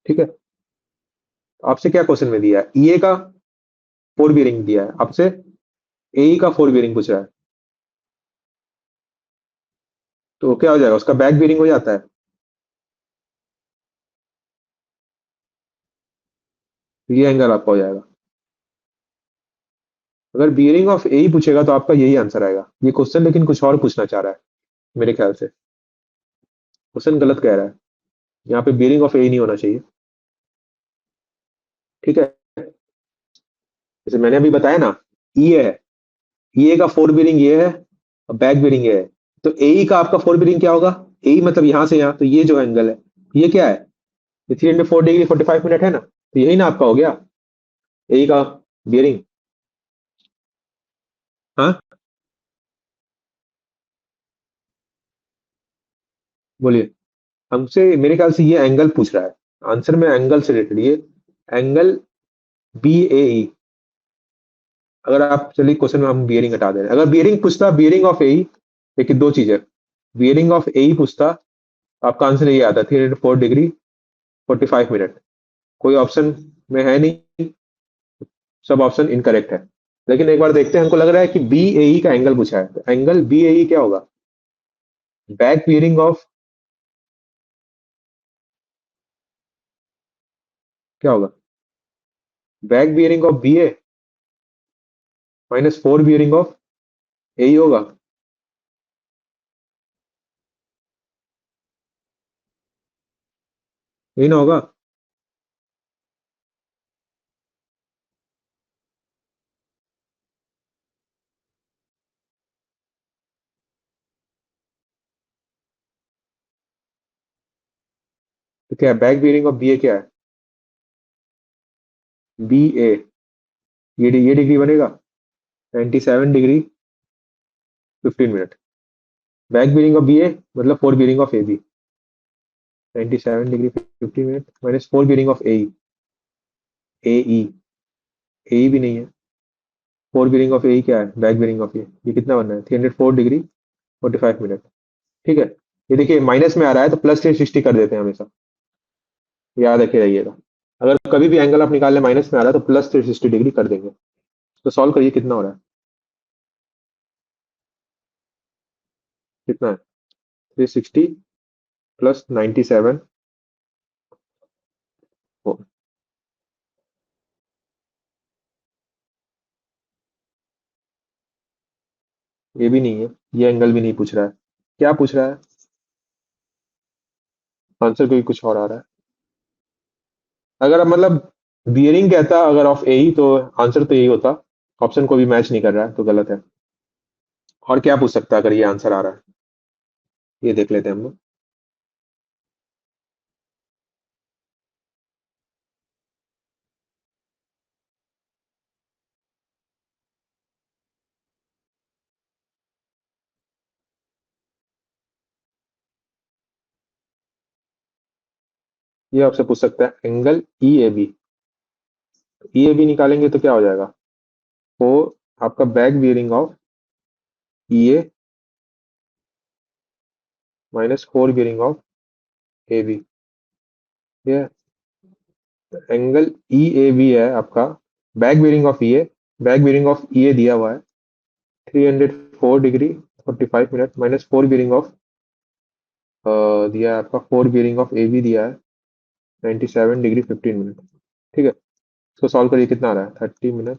ठीक है, आपसे क्या क्वेश्चन में दिया है, ईए का फोर बियरिंग दिया है आपसे, एई का फोर बियरिंग पूछ रहा है, तो क्या हो जाएगा, उसका बैक बियरिंग हो जाता है, तो ये एंगल आपका हो जाएगा। अगर बियरिंग ऑफ एई पूछेगा तो आपका यही आंसर आएगा। ये क्वेश्चन लेकिन कुछ और पूछना चाह रहा है मेरे ख्याल से, क्वेश्चन गलत कह रहा है, यहाँ पे बियरिंग ऑफ एई नहीं होना चाहिए। ठीक है, जैसे मैंने अभी बताया ना, ये है, ये का फोर बियरिंग ये है, और बैक बियरिंग ये है, तो एई का आपका फोर बियरिंग क्या होगा, एई मतलब यहां से यहाँ, तो ये जो एंगल है ये क्या है, ये 304 डिग्री 45 मिनट है ना, तो यही ना आपका हो गया एई का बियरिंग। हाँ, बोलिए। हमसे मेरे ख्याल से ये एंगल पूछ रहा है, आंसर में एंगल से रिलेटेड, ये एंगल बी ए ई। अगर आप चलिए क्वेश्चन में हम बियरिंग हटा दे रहे हैं, अगर बियरिंग पूछता बियरिंग ऑफ ए, लेकिन दो चीज है, बियरिंग ऑफ ए पूछता, आपका आंसर ये आता 304 डिग्री 45 मिनट, कोई ऑप्शन में है नहीं, सब ऑप्शन इनकरेक्ट है। लेकिन एक बार देखते हैं, हमको लग रहा है कि बी ए ई का एंगल पूछा है, तो एंगल बी ए ई क्या होगा, बैक बियरिंग ऑफ, क्या होगा, back bearing of B A minus fore bearing of A E होगा। यही ना होगा। तो क्या है, back bearing of B A क्या है, बी ए, ये डिग्री बनेगा 97 degree 15 minute, back bearing of B A मतलब fore bearing of A B, 97 degree 50 minute minus fore bearing of A E, A E भी नहीं है, फोर बियरिंग ऑफ ए क्या है, बैक बियरिंग ऑफ ये कितना बनना है, 304 डिग्री 45 मिनट। ठीक है, ये देखिए माइनस में आ रहा है तो प्लस 360 कर देते हैं हमेशा, याद रखे रहिएगा, अगर कभी भी एंगल आप निकाल लें माइनस में आ रहा है तो प्लस 360 डिग्री कर देंगे। तो सॉल्व करिए कितना हो रहा है, कितना है, 360 प्लस 97, ये भी नहीं है, ये एंगल भी नहीं पूछ रहा है, क्या पूछ रहा है, आंसर कोई कुछ और आ रहा है। अगर अब मतलब बियरिंग कहता अगर ऑफ ए ही, तो आंसर तो यही होता, ऑप्शन को भी मैच नहीं कर रहा है तो गलत है। और क्या पूछ सकता है अगर ये आंसर आ रहा है, ये देख लेते हैं हम लोग। ये आपसे पूछ सकता है angle E A B, E A B निकालेंगे तो क्या हो जाएगा, वो आपका back bearing of E A minus fore bearing of A B, ये एंगल ई ए बी है आपका, back bearing of E A, back bearing of E A दिया हुआ है 304 degree 45 minute minus fore bearing of दिया है आपका, fore bearing of A B दिया है 97 डिग्री 15 मिनट। ठीक है, इसको सॉल्व करिए कितना आ रहा है, 30 मिनट,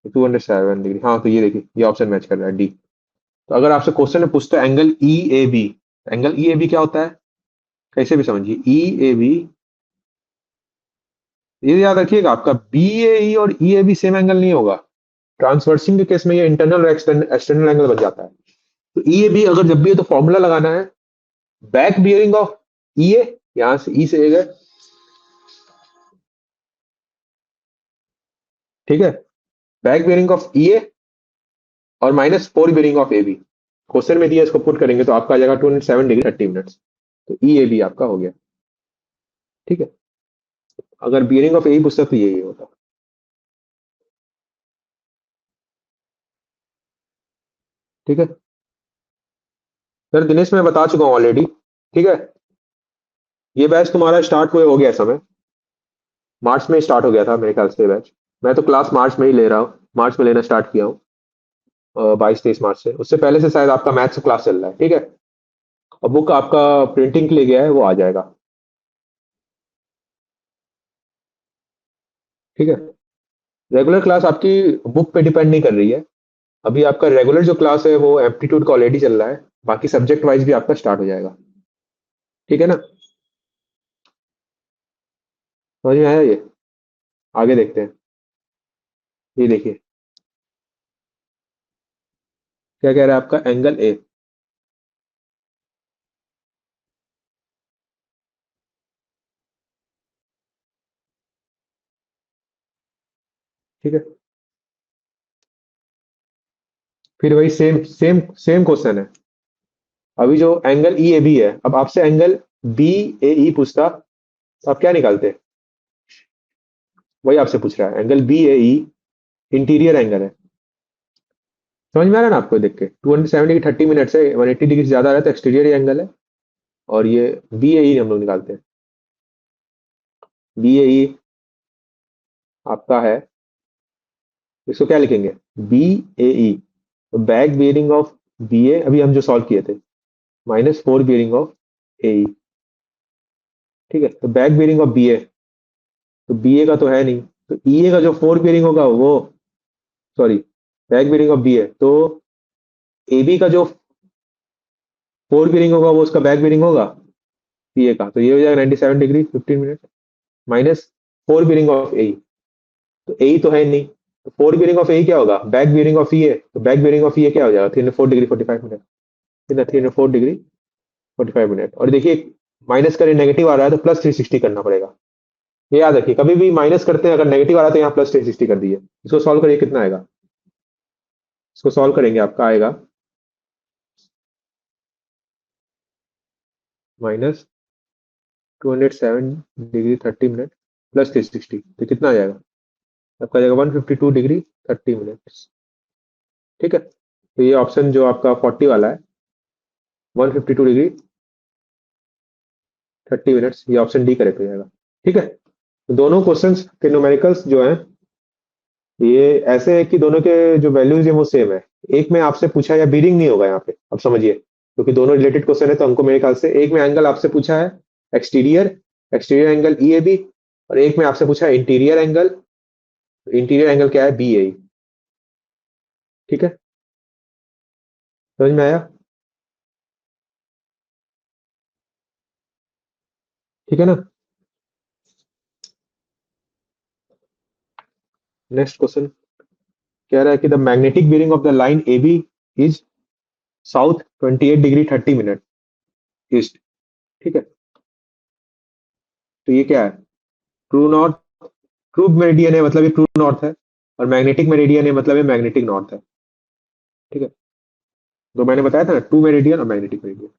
207 डिग्री, हाँ तो ये देखिए ये ऑप्शन मैच कर रहा है डी। तो अगर आपसे क्वेश्चन में पूछता है angle E A B, angle E A B क्या होता है, कैसे भी समझिए, ई ए बी, ये याद रखिएगा, आपका बी ए ई और ई ए बी सेम एंगल नहीं होगा, ट्रांसवर्सिंग के केस में ये इंटरनल और एक्सटर्नल एंगल बन जाता है। तो ई ए बी अगर जब भी है तो फॉर्मूला लगाना है, back bearing of E A, यहां से ई से ए गए, ठीक है, back bearing of E A और minus fore bearing of A B, question में दिया, इसको पुट करेंगे तो आपका आ जाएगा 207 डिग्री 30 मिनट्स, तो ई ए बी आपका हो गया। ठीक है, अगर बियरिंग ऑफ ए पूछता तो यही होता। ठीक है सर, दिनेश मैं बता चुका हूँ ऑलरेडी। ठीक है, ये बैच तुम्हारा स्टार्ट हुए हो गया समय, मार्च में स्टार्ट हो गया था मेरे ख्याल से ये बैच। मैं तो क्लास मार्च में ही ले रहा हूँ, मार्च में लेना स्टार्ट किया हूँ, 22-23 मार्च से। उससे पहले से शायद आपका मैथ्स क्लास चल रहा है। ठीक है, और बुक आपका प्रिंटिंग के लिए गया है, वो आ जाएगा। ठीक है, रेगुलर क्लास आपकी बुक पे डिपेंड नहीं कर रही है। अभी आपका रेगुलर जो क्लास है वो एप्टीट्यूड का ऑलरेडी चल रहा है, बाकी सब्जेक्ट वाइज भी आपका स्टार्ट हो जाएगा। ठीक है ना, समझ में आया ये? आगे देखते हैं। ये देखिए क्या कह रहा है आपका, एंगल ए। ठीक है, फिर वही सेम सेम सेम क्वेश्चन है। अभी जो एंगल ई ए बी है, अब आपसे एंगल बी ए ई पूछता तो आप क्या निकालते? वही आपसे पूछ रहा है, एंगल बी ए ई इंटीरियर एंगल है। समझ में आ रहा है ना आपको? देख के 270 की 30 मिनट से 180 डिग्री से ज्यादा रहता है, एक्सटीरियर एंगल है। और ये बी ए ई हम लोग निकालते हैं। बी ए ई आपका है, इसको क्या लिखेंगे, बी ए ई, तो बैक बियरिंग ऑफ बी ए, अभी हम जो सॉल्व किए थे, minus fore bearing of A ई। ठीक है, तो back bearing of B A, तो बी ए का तो है नहीं, तो ई ए का जो फोर बियरिंग होगा वो, sorry, back bearing of B A, तो ए बी का जो फोर बियरिंग होगा वो उसका बैक बियरिंग होगा बी ए का, तो ये हो जाएगा 97 degree 15 minute, minus fore bearing of A, तो ए तो है नहीं, तो फोर बियरिंग ऑफ ए क्या होगा, बैक बियरिंग ऑफ ई ए, तो बैक बियरिंग ऑफ ई ए क्या हो जाएगा, 304 डिग्री 45 मिनट। कितना, 304 डिग्री 45 मिनट। और देखिए माइनस करें, नेगेटिव आ रहा है तो प्लस 360 करना पड़ेगा। ये याद रखिए, कभी भी माइनस करते हैं अगर नेगेटिव आ रहा है तो यहाँ प्लस 360 कर दिए। इसको सॉल्व करिए, कितना आएगा? इसको सॉल्व करेंगे, आपका आएगा माइनस 207 डिग्री 30 मिनट प्लस 360, तो कितना आ जाएगा आपका? आ जाएगा 152 डिग्री 30 मिनट। ठीक है, तो ये ऑप्शन जो आपका 40 वाला है, 152 डिग्री 30 मिनट्स, ये ऑप्शन डी करेक्ट हो जाएगा। ठीक है, तो दोनों क्वेश्चंस के न्यूमेरिकल्स जो हैं, ये ऐसे है कि दोनों के जो वैल्यूज है वो सेम है। एक में आपसे पूछा, या बीरिंग नहीं होगा यहाँ पे, अब समझिए, क्योंकि दोनों रिलेटेड क्वेश्चन है तो हमको मेरे ख्याल से एक में एंगल आपसे पूछा है exterior, exterior angle E A B, और एक में आपसे पूछा है इंटीरियर एंगल, इंटीरियर एंगल क्या है, बी ए। ठीक है, समझ में आया? ठीक है ना, नेक्स्ट क्वेश्चन कह रहा है कि the magnetic bearing of the line A B is south 28 degree 30 minute east. ठीक है, तो ये क्या है, ट्रू नॉर्थ, ट्रू मेरिडियन है मतलब ये ट्रू नॉर्थ है, और मैग्नेटिक मेरिडियन है मतलब ये मैग्नेटिक नॉर्थ है। ठीक है, तो मैंने बताया था ना, ट्रू मेरिडियन और मैग्नेटिक मेरिडियन।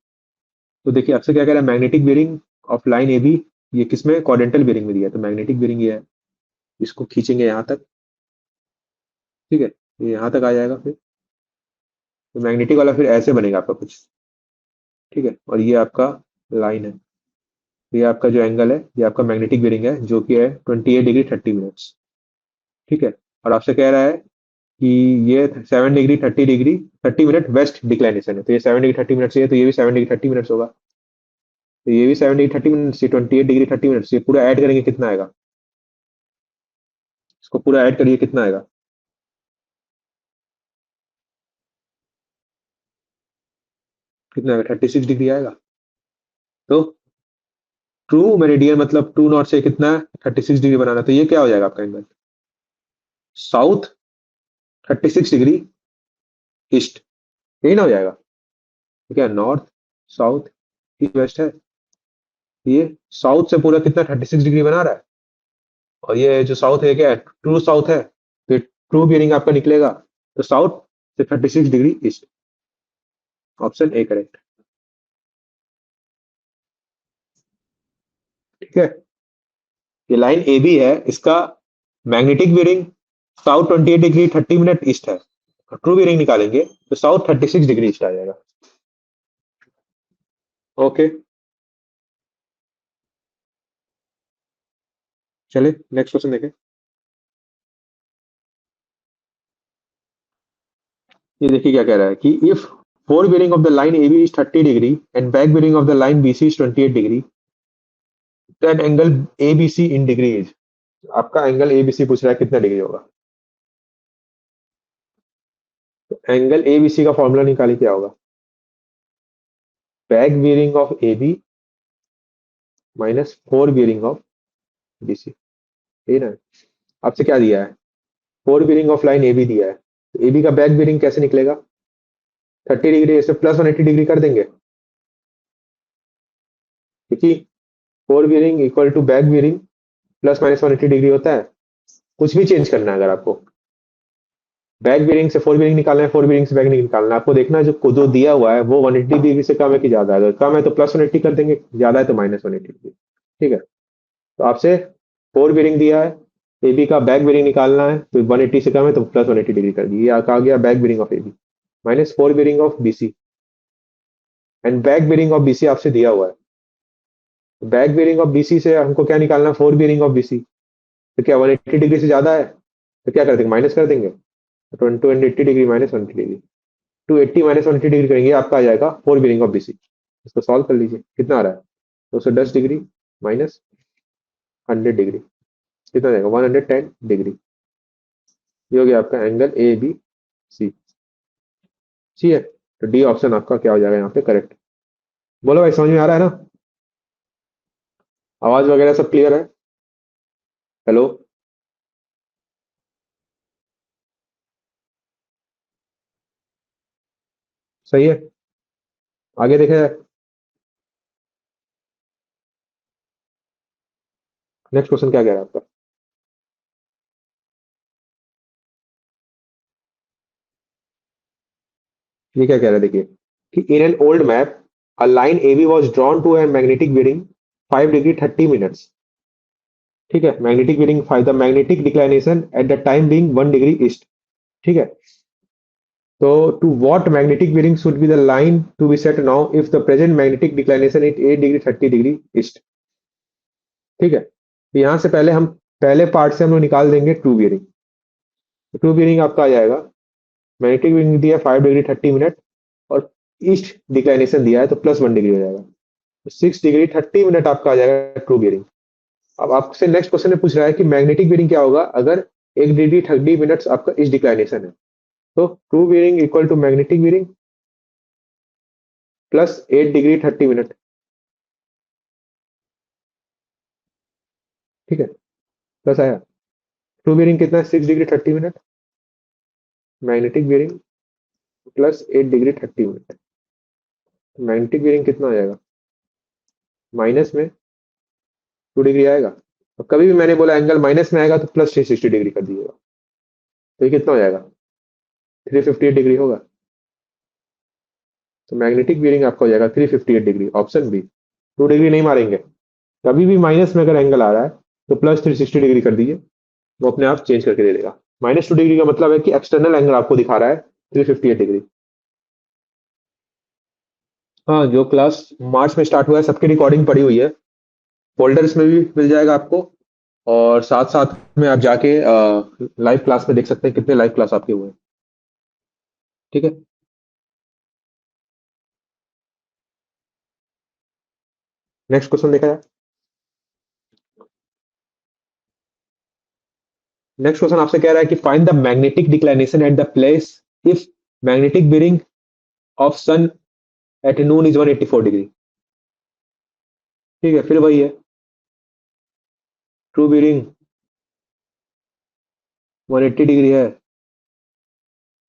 तो देखिए आपसे क्या कह रहा है, magnetic bearing of line A B, ये किसमें, क्वाड्रेंटल बेरिंग में दिया है, तो मैग्नेटिक बेरिंग ये है। इसको खींचेंगे यहाँ तक। ठीक है, ये यहाँ तक आ जाएगा फिर, तो मैग्नेटिक वाला फिर ऐसे बनेगा आपका कुछ। ठीक है, और ये आपका लाइन है, ये आपका जो एंगल है ये आपका मैग्नेटिक बेरिंग है, जो कि है 28 डिग्री 30 मिनट्स। ठीक है, और आपसे कह रहा है कि ये 7 डिग्री 30 मिनट वेस्ट डिक्लाइनेशन है, तो ये 7 डिग्री 30 मिनट से है, तो ये भी 7 डिग्री 30 मिनट्स होगा। तो ये भी 7 डिग्री 30 मिनट से 28 डिग्री 30 मिनट, ये पूरा ऐड करेंगे कितना आएगा? इसको पूरा ऐड करिए, कितना आएगा? कितना आएगा, 36 डिग्री आएगा। तो ट्रू मेरिडियन मतलब ट्रू नॉर्थ से कितना, 36 डिग्री बनाना, तो ये क्या हो जाएगा आपका एंगल, साउथ 36 डिग्री ईस्ट, यही ना हो जाएगा? तो क्या नॉर्थ, साउथ, ईस्ट, वेस्ट है, ये साउथ से पूरा कितना 36 डिग्री बना रहा है, और ये जो साउथ है क्या है, ट्रू साउथ है, फिर ट्रू बियरिंग आपका निकलेगा, तो साउथ से 36 degree east, option A correct. ठीक है, ये लाइन ए बी है, इसका magnetic bearing south 28 degree 30 minute east है। ट्रू बेरिंग निकालेंगे तो साउथ 36 डिग्री ईस्ट आ जाएगा। ओके, चलिए नेक्स्ट क्वेश्चन देखें। ये देखिए क्या कह रहा है कि if fore bearing of the line A B is 30 degree and back bearing of the line B C is 28 degree, then angle A B C in degree is. आपका एंगल ए बी सी पूछ रहा है कितना degree होगा। तो angle A B सी का formula निकालिए, क्या होगा। Back bearing of A B minus fore bearing of B C, ठीक है ना। आपसे क्या दिया है, fore bearing of line A B दिया है, तो ए बी का बैक बेरिंग कैसे निकलेगा। 30 डिग्री इसे प्लस 180 डिग्री कर देंगे, क्योंकि fore bearing equal to back bearing plus minus 180 degree होता है। कुछ भी चेंज करना है, अगर आपको बैक बेरिंग से फोर बेरिंग निकालना है, फोर बेरिंग से बैक नहीं निकालना है, आपको देखना है जो दिया हुआ है वो 180 डिग्री से कम है कि ज्यादा है। अगर कम है तो प्लस 180 कर देंगे, ज्यादा है तो माइनस 180 डिग्री। ठीक है, तो आपसे फोर बेरिंग दिया है, ए बी का बैक बेरिंग निकालना है, तो 180 से कम है तो प्लस 180 डिग्री कर दिए। आ गया back bearing of A B minus fore bearing of B C, and back bearing of B C आपसे दिया हुआ है। Back bearing of B C से हमको क्या निकालना है, fore bearing of B C. तो क्या 180 डिग्री से ज्यादा है, तो क्या कर देंगे, माइनस कर देंगे। 280 degree minus 180 degree, 280 minus 180 degree करेंगे, आपका आ जाएगा fore bearing of B C. इसको सॉल्व कर लीजिए, कितना आ रहा है, 210 डिग्री माइनस 100 डिग्री, कितना जाएगा 110 डिग्री। ये हो गया आपका एंगल ए बी सी। ठीक है, तो डी ऑप्शन आपका क्या हो जाएगा यहाँ पे करेक्ट। बोलो भाई, समझ में आ रहा है ना, आवाज वगैरह सब क्लियर है। हेलो, सही है, आगे देखा जाए। नेक्स्ट क्वेश्चन क्या कह रहा है आपका। ये क्या कह रहा है, देखिए कि in an old map a line A B was drawn to a magnetic bearing 5 degree 30 minutes. ठीक है, magnetic bearing five the magnetic declination at the time being 1 degree east. ठीक है, तो to what magnetic bearing should be the line to be set now if the present magnetic declination is 8 degree 30 degree east. ठीक है, तो यहाँ से पहले हम पहले पार्ट से हम लोग निकाल देंगे ट्रू बियरिंग। ट्रू बियरिंग आपका आ जाएगा, मैग्नेटिक बियरिंग दिया है 5 डिग्री 30 मिनट, और ईस्ट डिक्लाइनेशन दिया है तो प्लस 1 डिग्री हो जाएगा, तो 6 डिग्री 30 मिनट आपका आ जाएगा ट्रू बियरिंग। अब आपसे नेक्स्ट क्वेश्चन में पूछ रहा है कि मैग्नेटिक बियरिंग क्या होगा अगर 1 डिग्री 30 मिनट आपका ईस्ट डिक्लाइनेशन है। तो true bearing equal to magnetic bearing plus 8 degree 30 minute. ठीक है, प्लस आया। ट्रू बियरिंग कितना है, 6 degree 30 minute, magnetic bearing plus 8 degree 30 minute. Magnetic bearing कितना आ जाएगा, माइनस में 2 डिग्री आएगा। और कभी भी मैंने बोला एंगल माइनस में आएगा तो प्लस 360 डिग्री कर दीजिएगा, तो ये कितना हो जाएगा, 358 डिग्री होगा। तो मैग्नेटिक बियरिंग आपका हो जाएगा 358 डिग्री, ऑप्शन बी। 2 डिग्री नहीं मारेंगे, कभी भी माइनस में अगर एंगल आ रहा है तो प्लस 360 डिग्री कर दीजिए, वो अपने आप चेंज करके दे देगा। -2 डिग्री का मतलब है कि एक्सटर्नल एंगल आपको दिखा रहा है 358 डिग्री। हाँ, जो क्लास मार्च में स्टार्ट हुआ है सबकी रिकॉर्डिंग पड़ी हुई है, फोल्डर्स में भी मिल जाएगा आपको, और साथ साथ में आप जाके लाइव क्लास में देख सकते हैं कितने लाइव क्लास आपके हुए हैं। ठीक है, नेक्स्ट क्वेश्चन देखा जाए। नेक्स्ट क्वेश्चन आपसे कह रहा है कि find the magnetic declination at the place if magnetic bearing of sun at noon is 184 degree. ठीक है, फिर वही है, ट्रू बेरिंग 180 डिग्री है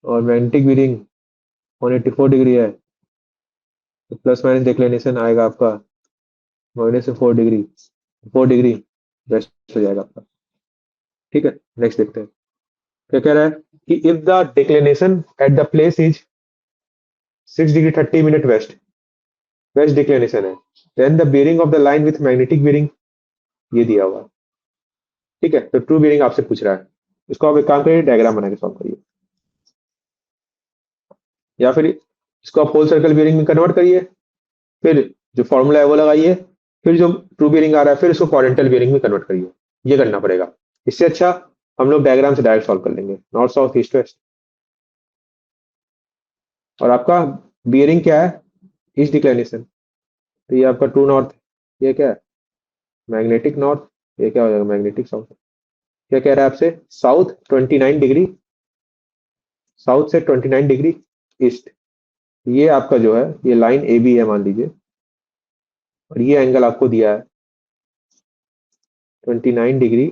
और मैग्नेटिक बेरिंग 184 डिग्री है, तो प्लस माइनस डिक्लाइनेशन आएगा आपका -4 डिग्री, 4 डिग्री वेस्ट हो जाएगा आपका। ठीक है, नेक्स्ट देखते हैं क्या कह रहा है कि if the declination at the place is 6 degree 30 minute west, west declination है, then the bearing of the line with magnetic bearing, ये दिया हुआ है। ठीक है, तो ट्रू बियरिंग आपसे पूछ रहा है, इसको आप एक काम करिए, डायग्राम बना के सॉल्व करिए, या फिर इसको आप होल सर्कल बियरिंग में कन्वर्ट करिए, फिर जो फॉर्मूला है वो लगाइए, फिर जो ट्रू बियरिंग आ रहा है फिर उसको क्वाड्रेंटल बियरिंग में कन्वर्ट करिए, ये करना पड़ेगा। इससे अच्छा हम लोग डायग्राम से डायरेक्ट सॉल्व कर लेंगे, नॉर्थ साउथ ईस्ट वेस्ट। और आपका बियरिंग क्या है, ईस्ट डिक्लाइनेशन, तो ये आपका ट्रू नॉर्थ, ये क्या है मैग्नेटिक नॉर्थ, ये क्या हो जाएगा मैग्नेटिक साउथ। क्या कह रहा है आपसे, साउथ 29 डिग्री, साउथ से 29 डिग्री ईस्ट, ये आपका जो है ये लाइन ए बी है मान लीजिए, और ये एंगल आपको दिया है 29 डिग्री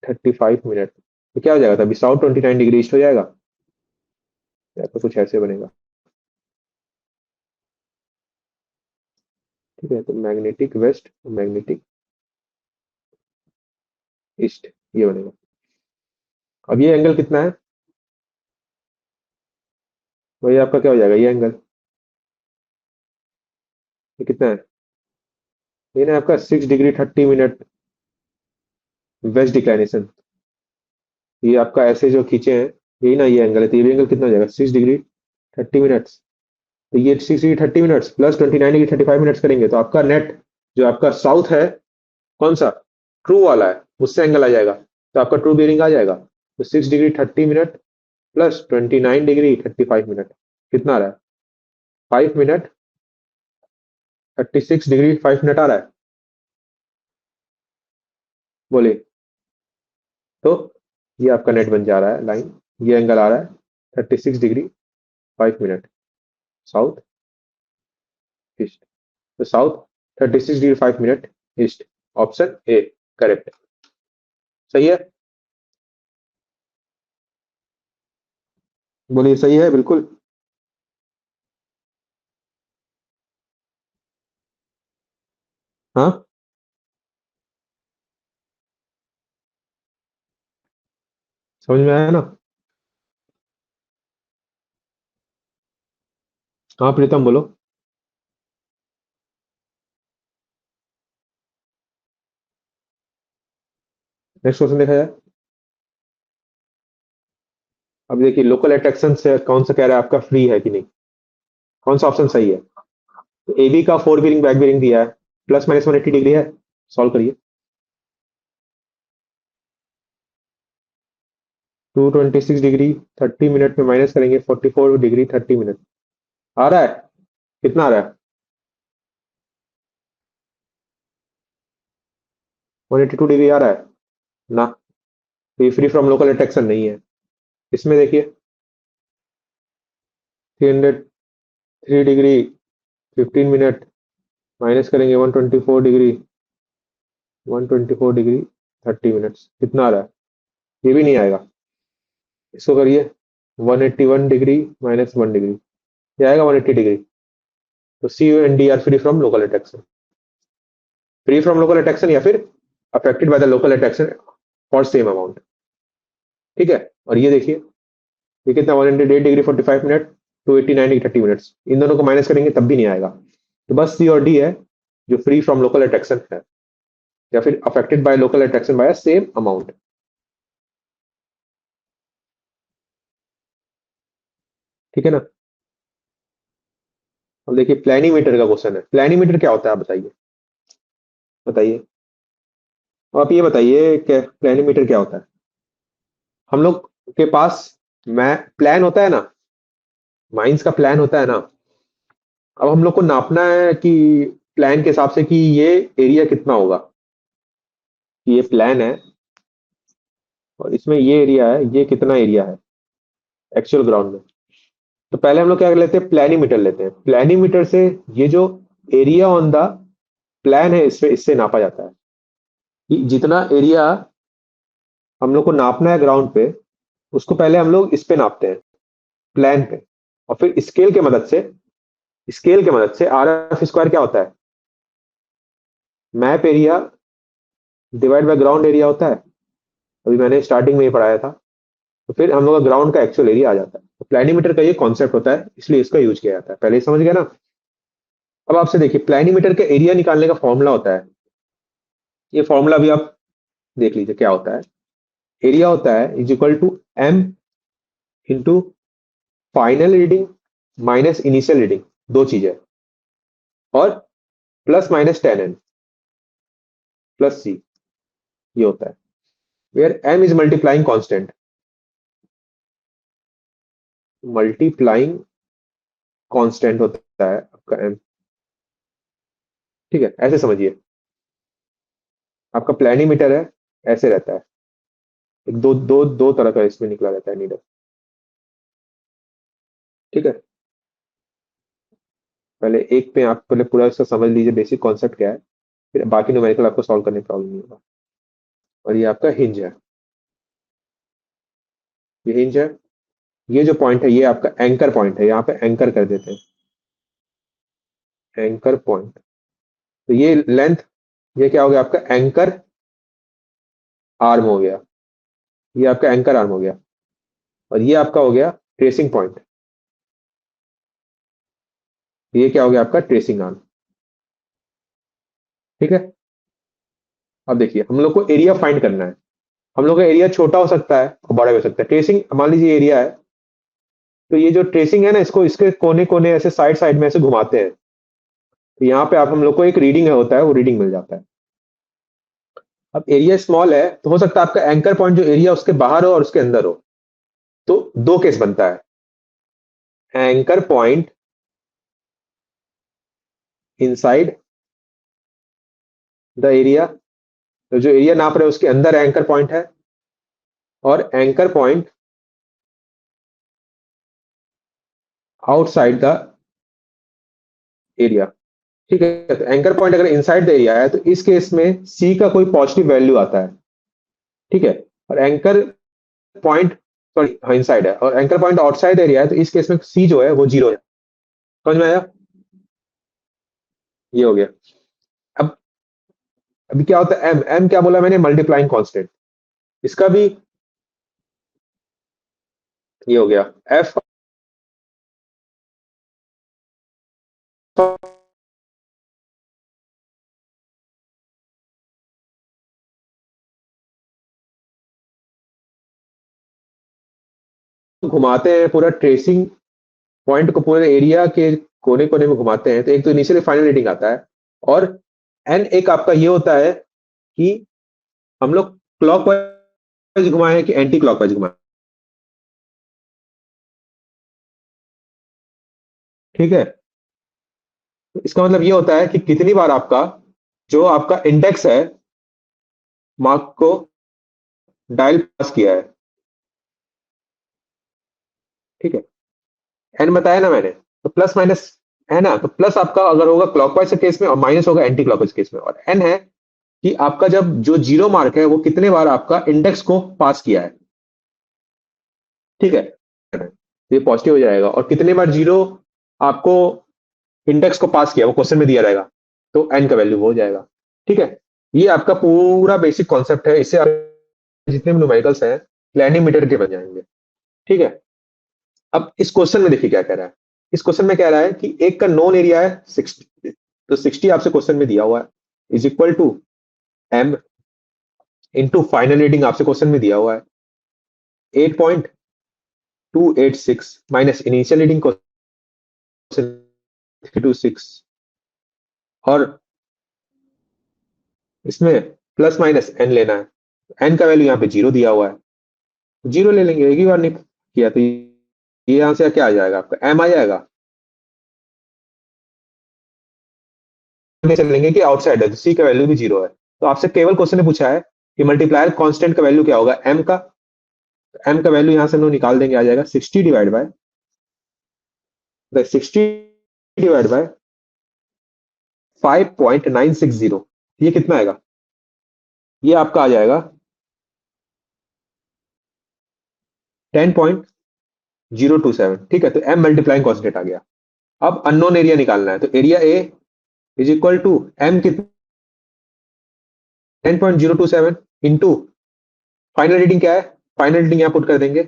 35 मिनट, तो क्या हो जाएगा तभी साउथ 29 डिग्री ईस्ट हो जाएगा, या तो कुछ ऐसे बनेगा। ठीक है, तो मैग्नेटिक वेस्ट, मैग्नेटिक ईस्ट, ये बनेगा। अब ये एंगल कितना है, वही आपका क्या हो जाएगा, ये एंगल, ये कितना है, ये ना आपका 6 डिग्री 30 मिनट वेस्ट डिक्लाइनेशन, ये आपका ऐसे जो खींचे हैं, यही ना ये एंगल है, तो ये भी एंगल कितना हो जाएगा 6 डिग्री 30 मिनट्स, तो ये 6 degree 30 minutes plus 29 degree 35 minutes करेंगे, तो आपका नेट जो आपका साउथ है, कौन सा, ट्रू वाला है, उससे एंगल आ जाएगा, तो आपका ट्रू बियरिंग आ जाएगा, तो 6 degree 30 minute plus 29 degree 35 minute, कितना आ रहा है, 5 मिनट 36 डिग्री 5 मिनट आ रहा है, बोलिए। तो ये आपका नेट बन जा रहा है लाइन, ये एंगल आ रहा है 36 डिग्री 5 मिनट, साउथ ईस्ट, तो south 36 degree 5 minute east, option A correct, सही है, बोलिए सही है बिल्कुल। हाँ, समझ में आया ना। हाँ प्रीतम बोलो। नेक्स्ट क्वेश्चन देखा जाए। अब देखिए लोकल अट्रैक्शन से कौन सा कह रहा है आपका फ्री है कि नहीं, कौन सा ऑप्शन सही है, तो ए बी का फोर बियरिंग बैक बियरिंग दिया है, +-180 डिग्री है, सॉल्व करिए। 226 डिग्री 30 मिनट में माइनस करेंगे 44 डिग्री 30 मिनट, आ रहा है, कितना आ रहा है, 182 डिग्री आ रहा है ना, तो ये फ्री फ्रॉम लोकल अट्रैक्शन नहीं है। इसमें देखिए 303 डिग्री 15 मिनट माइनस करेंगे 124 डिग्री कितना आ रहा है, ये भी नहीं आएगा, इसको करिए 181 डिग्री - 1 डिग्री, ये आएगा 180 डिग्री, तो C and D are free from local attraction, free from local attraction या फिर affected by the local attraction for same amount. ठीक है, और ये देखिए, ये कितना 108 डिग्री 45 मिनट 289 डिग्री 30 मिनट्स, इन दोनों को माइनस करेंगे तब भी नहीं आएगा, तो बस सी और डी है जो फ्री फ्रॉम लोकल अट्रैक्शन है, या फिर affected by local attraction by same amount. ठीक है ना। अब देखिए प्लानिमीटर का क्वेश्चन है, प्लानिमीटर क्या होता है आप बताइए, बताइए, अब आप ये बताइए कि प्लानिमीटर क्या होता है। हम लोग के पास मैं प्लान होता है ना, माइंस का प्लान होता है ना, अब हम लोग को नापना है कि प्लान के हिसाब से कि ये एरिया कितना होगा, कि ये प्लान है और इसमें ये एरिया है, ये कितना एरिया है एक्चुअल ग्राउंड में। तो पहले हम लोग क्या लेते हैं, प्लानीमीटर लेते हैं, प्लानीमीटर से ये जो एरिया ऑन द प्लान है इससे इससे नापा जाता है, कि जितना एरिया हम लोग को नापना है ग्राउंड पे, उसको पहले हम लोग इस पे नापते हैं, प्लान पे, और फिर स्केल के मदद से RF स्क्वायर क्या होता है, map area divide by ground area होता है, अभी मैंने स्टार्टिंग में ही पढ़ाया था, तो फिर हम लोग का ग्राउंड का एक्चुअल एरिया आ जाता है, तो प्लानीमीटर का ये कॉन्सेप्ट होता है, इसलिए इसका यूज किया जाता है, पहले ही समझ गया ना। अब आपसे देखिए प्लानीमीटर का एरिया निकालने का फॉर्मूला होता है, ये फॉर्मूला भी आप देख लीजिए क्या होता है। एरिया होता है is equal to M into final reading minus initial reading, दो चीजें, और plus minus ten N plus C, ये होता है। Where M is multiplying constant, multiplying constant होता है आपका एम। ठीक है, ऐसे समझिए, आपका प्लानिमीटर है, ऐसे रहता है, एक दो दो दो तरह का इसमें निकला रहता है नीडल। ठीक है, पहले एक पे आप पहले पूरा इसका समझ लीजिए बेसिक कॉन्सेप्ट क्या है, फिर बाकी न्यूमेरिकल आपको सॉल्व करने में प्रॉब्लम नहीं होगा। और ये आपका हिंज है, ये हिंज है, ये जो पॉइंट है ये आपका एंकर पॉइंट है, यहाँ पे एंकर कर देते हैं, एंकर पॉइंट। तो ये लेंथ, ये क्या हो गया आपका एंकर आर्म हो गया, ये आपका एंकर आर्म हो गया, और ये आपका हो गया ट्रेसिंग पॉइंट, ये क्या हो गया आपका ट्रेसिंग आर्म। ठीक है, अब देखिए हम लोग को एरिया फाइंड करना है। हम लोग का एरिया छोटा हो सकता है और बड़ा भी हो सकता है। ट्रेसिंग मान लीजिए एरिया है, तो ये जो ट्रेसिंग है ना, इसको इसके कोने कोने ऐसे साइड साइड में ऐसे घुमाते हैं, तो यहाँ पे आप हम लोग को एक रीडिंग है होता है, वो रीडिंग मिल जाता है। अब एरिया स्मॉल है तो हो सकता है आपका एंकर पॉइंट जो एरिया उसके बाहर हो और उसके अंदर हो, तो दो केस बनता है, anchor point inside the area, तो जो एरिया नाप रहे हैं उसके अंदर एंकर पॉइंट है, और anchor point outside the area. ठीक है, तो एंकर पॉइंट अगर इनसाइड द एरिया है तो इस केस में सी का कोई पॉजिटिव वैल्यू आता है। ठीक है, और एंकर पॉइंट, सॉरी हाँ इनसाइड है, और एंकर पॉइंट आउटसाइड एरिया है तो इस केस में सी जो है वो जीरो है। समझ में आया? ये हो गया। अब अभी क्या होता है, एम एम क्या बोला मैंने, मल्टीप्लाइंग कांस्टेंट, इसका भी ये हो गया एफ, घुमाते हैं पूरा ट्रेसिंग पॉइंट को पूरे एरिया के कोने कोने में घुमाते हैं, तो एक तो इनिशियल फाइनल रीडिंग आता है, और एन एक आपका ये होता है कि हम लोग क्लॉकवाइज घुमाए हैं कि एंटी क्लॉकवाइज घुमाए। ठीक है, तो इसका मतलब ये होता है कि कितनी बार आपका जो आपका इंडेक्स है मार्क को डायल पास किया है। ठीक है, एन बताया ना मैंने, तो प्लस माइनस है ना, तो प्लस आपका अगर होगा क्लॉकवाइज के केस में और माइनस होगा एंटी क्लॉकवाइज केस में, और एन है कि आपका जब जो जीरो मार्क है वो कितने बार आपका इंडेक्स को पास किया है। ठीक है, तो ये पॉजिटिव हो जाएगा, और कितने बार जीरो आपको इंडेक्स को पास किया वो क्वेश्चन में दिया रहेगा, तो एन का वैल्यू हो जाएगा। ठीक है, ये आपका पूरा बेसिक कॉन्सेप्ट है, इससे आप जितने भी न्यूमेरिकल्स हैं प्लानिमीटर के बन जाएंगे। ठीक है, अब इस क्वेश्चन में देखिए क्या कह रहा है। इस क्वेश्चन में कह रहा है कि एक का नोन एरिया है 60, तो 60 आपसे क्वेश्चन में दिया हुआ है, is equal to M into final reading आपसे क्वेश्चन में दिया हुआ है 8.286 माइनस इनिशियल रीडिंग क्वेश्चन 326, और इसमें प्लस माइनस एन लेना है। एन का वैल्यू यहाँ पे जीरो दिया हुआ है, जीरो ले लेंगे, एक ही बार नहीं किया तो ये यहाँ से क्या आ जाएगा आपका एम आ जाएगा। चलेंगे कि आउटसाइड है तो सी का वैल्यू भी जीरो है, तो आपसे केवल क्वेश्चन ने पूछा है कि मल्टीप्लायर कांस्टेंट का वैल्यू क्या होगा एम का। एम का वैल्यू यहां से हम लोग निकाल देंगे, आ जाएगा 60 डिवाइड बाय 5.960, ये कितना आएगा, ये आपका आ जाएगा 10.027। ठीक है, तो एम मल्टीप्लाइंग कॉन्स्टेंट आ गया। अब अननोन एरिया निकालना है, तो area A is equal to M कितना, 10.027 इंटू फाइनल रीडिंग क्या है, फाइनल रीडिंग यहां पुट कर देंगे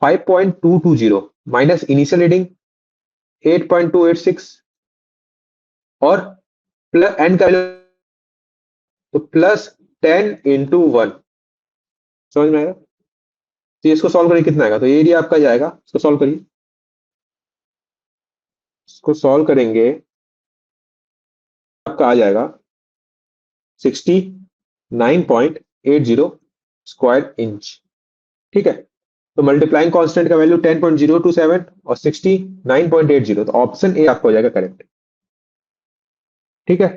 5.220 माइनस इनिशियल रीडिंग 8.286, और प्लस एन का वैल्यू तो प्लस 10 इंटू 1, समझ में आएगा? तो इसको सॉल्व करिए, कितना आएगा? तो ये एरिया आपका जाएगा, इसको सॉल्व करिए, इसको सॉल्व करेंगे आपका आ जाएगा 69.80 स्क्वायर इंच। ठीक है, तो मल्टीप्लाइंग कांस्टेंट का वैल्यू 10.027 और 69.80, तो ऑप्शन ए आपका हो जाएगा करेक्ट। ठीक है,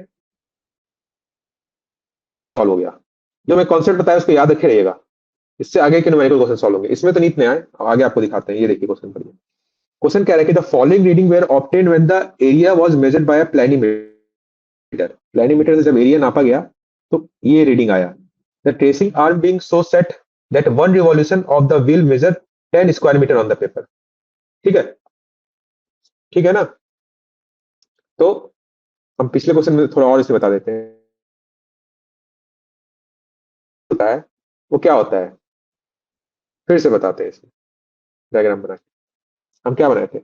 सॉल्व हो गया। जो मैं कॉन्सेप्ट बताया उसको याद रखे रहिएगा, इससे आगे के न्यूमेरिकल क्वेश्चन सॉल्व होंगे। इसमें तो नीत में आए, आगे आपको दिखाते हैं। ये देखिए क्वेश्चन पढ़िए। क्वेश्चन कह रहा है कि the following reading were obtained when the area was measured by a planimeter. Planimeter से जब एरिया नापा गया तो ये रीडिंग आया। The tracing arm being so set that one revolution of the wheel measure 10 square metre on the paper. ठीक है, ठीक है ना? तो हम पिछले क्वेश्चन में थोड़ा और इसे बता देते हैं। होता है वो क्या होता है, फिर से बताते हैं। इसे डायग्राम बना के हम क्या बनाए थे,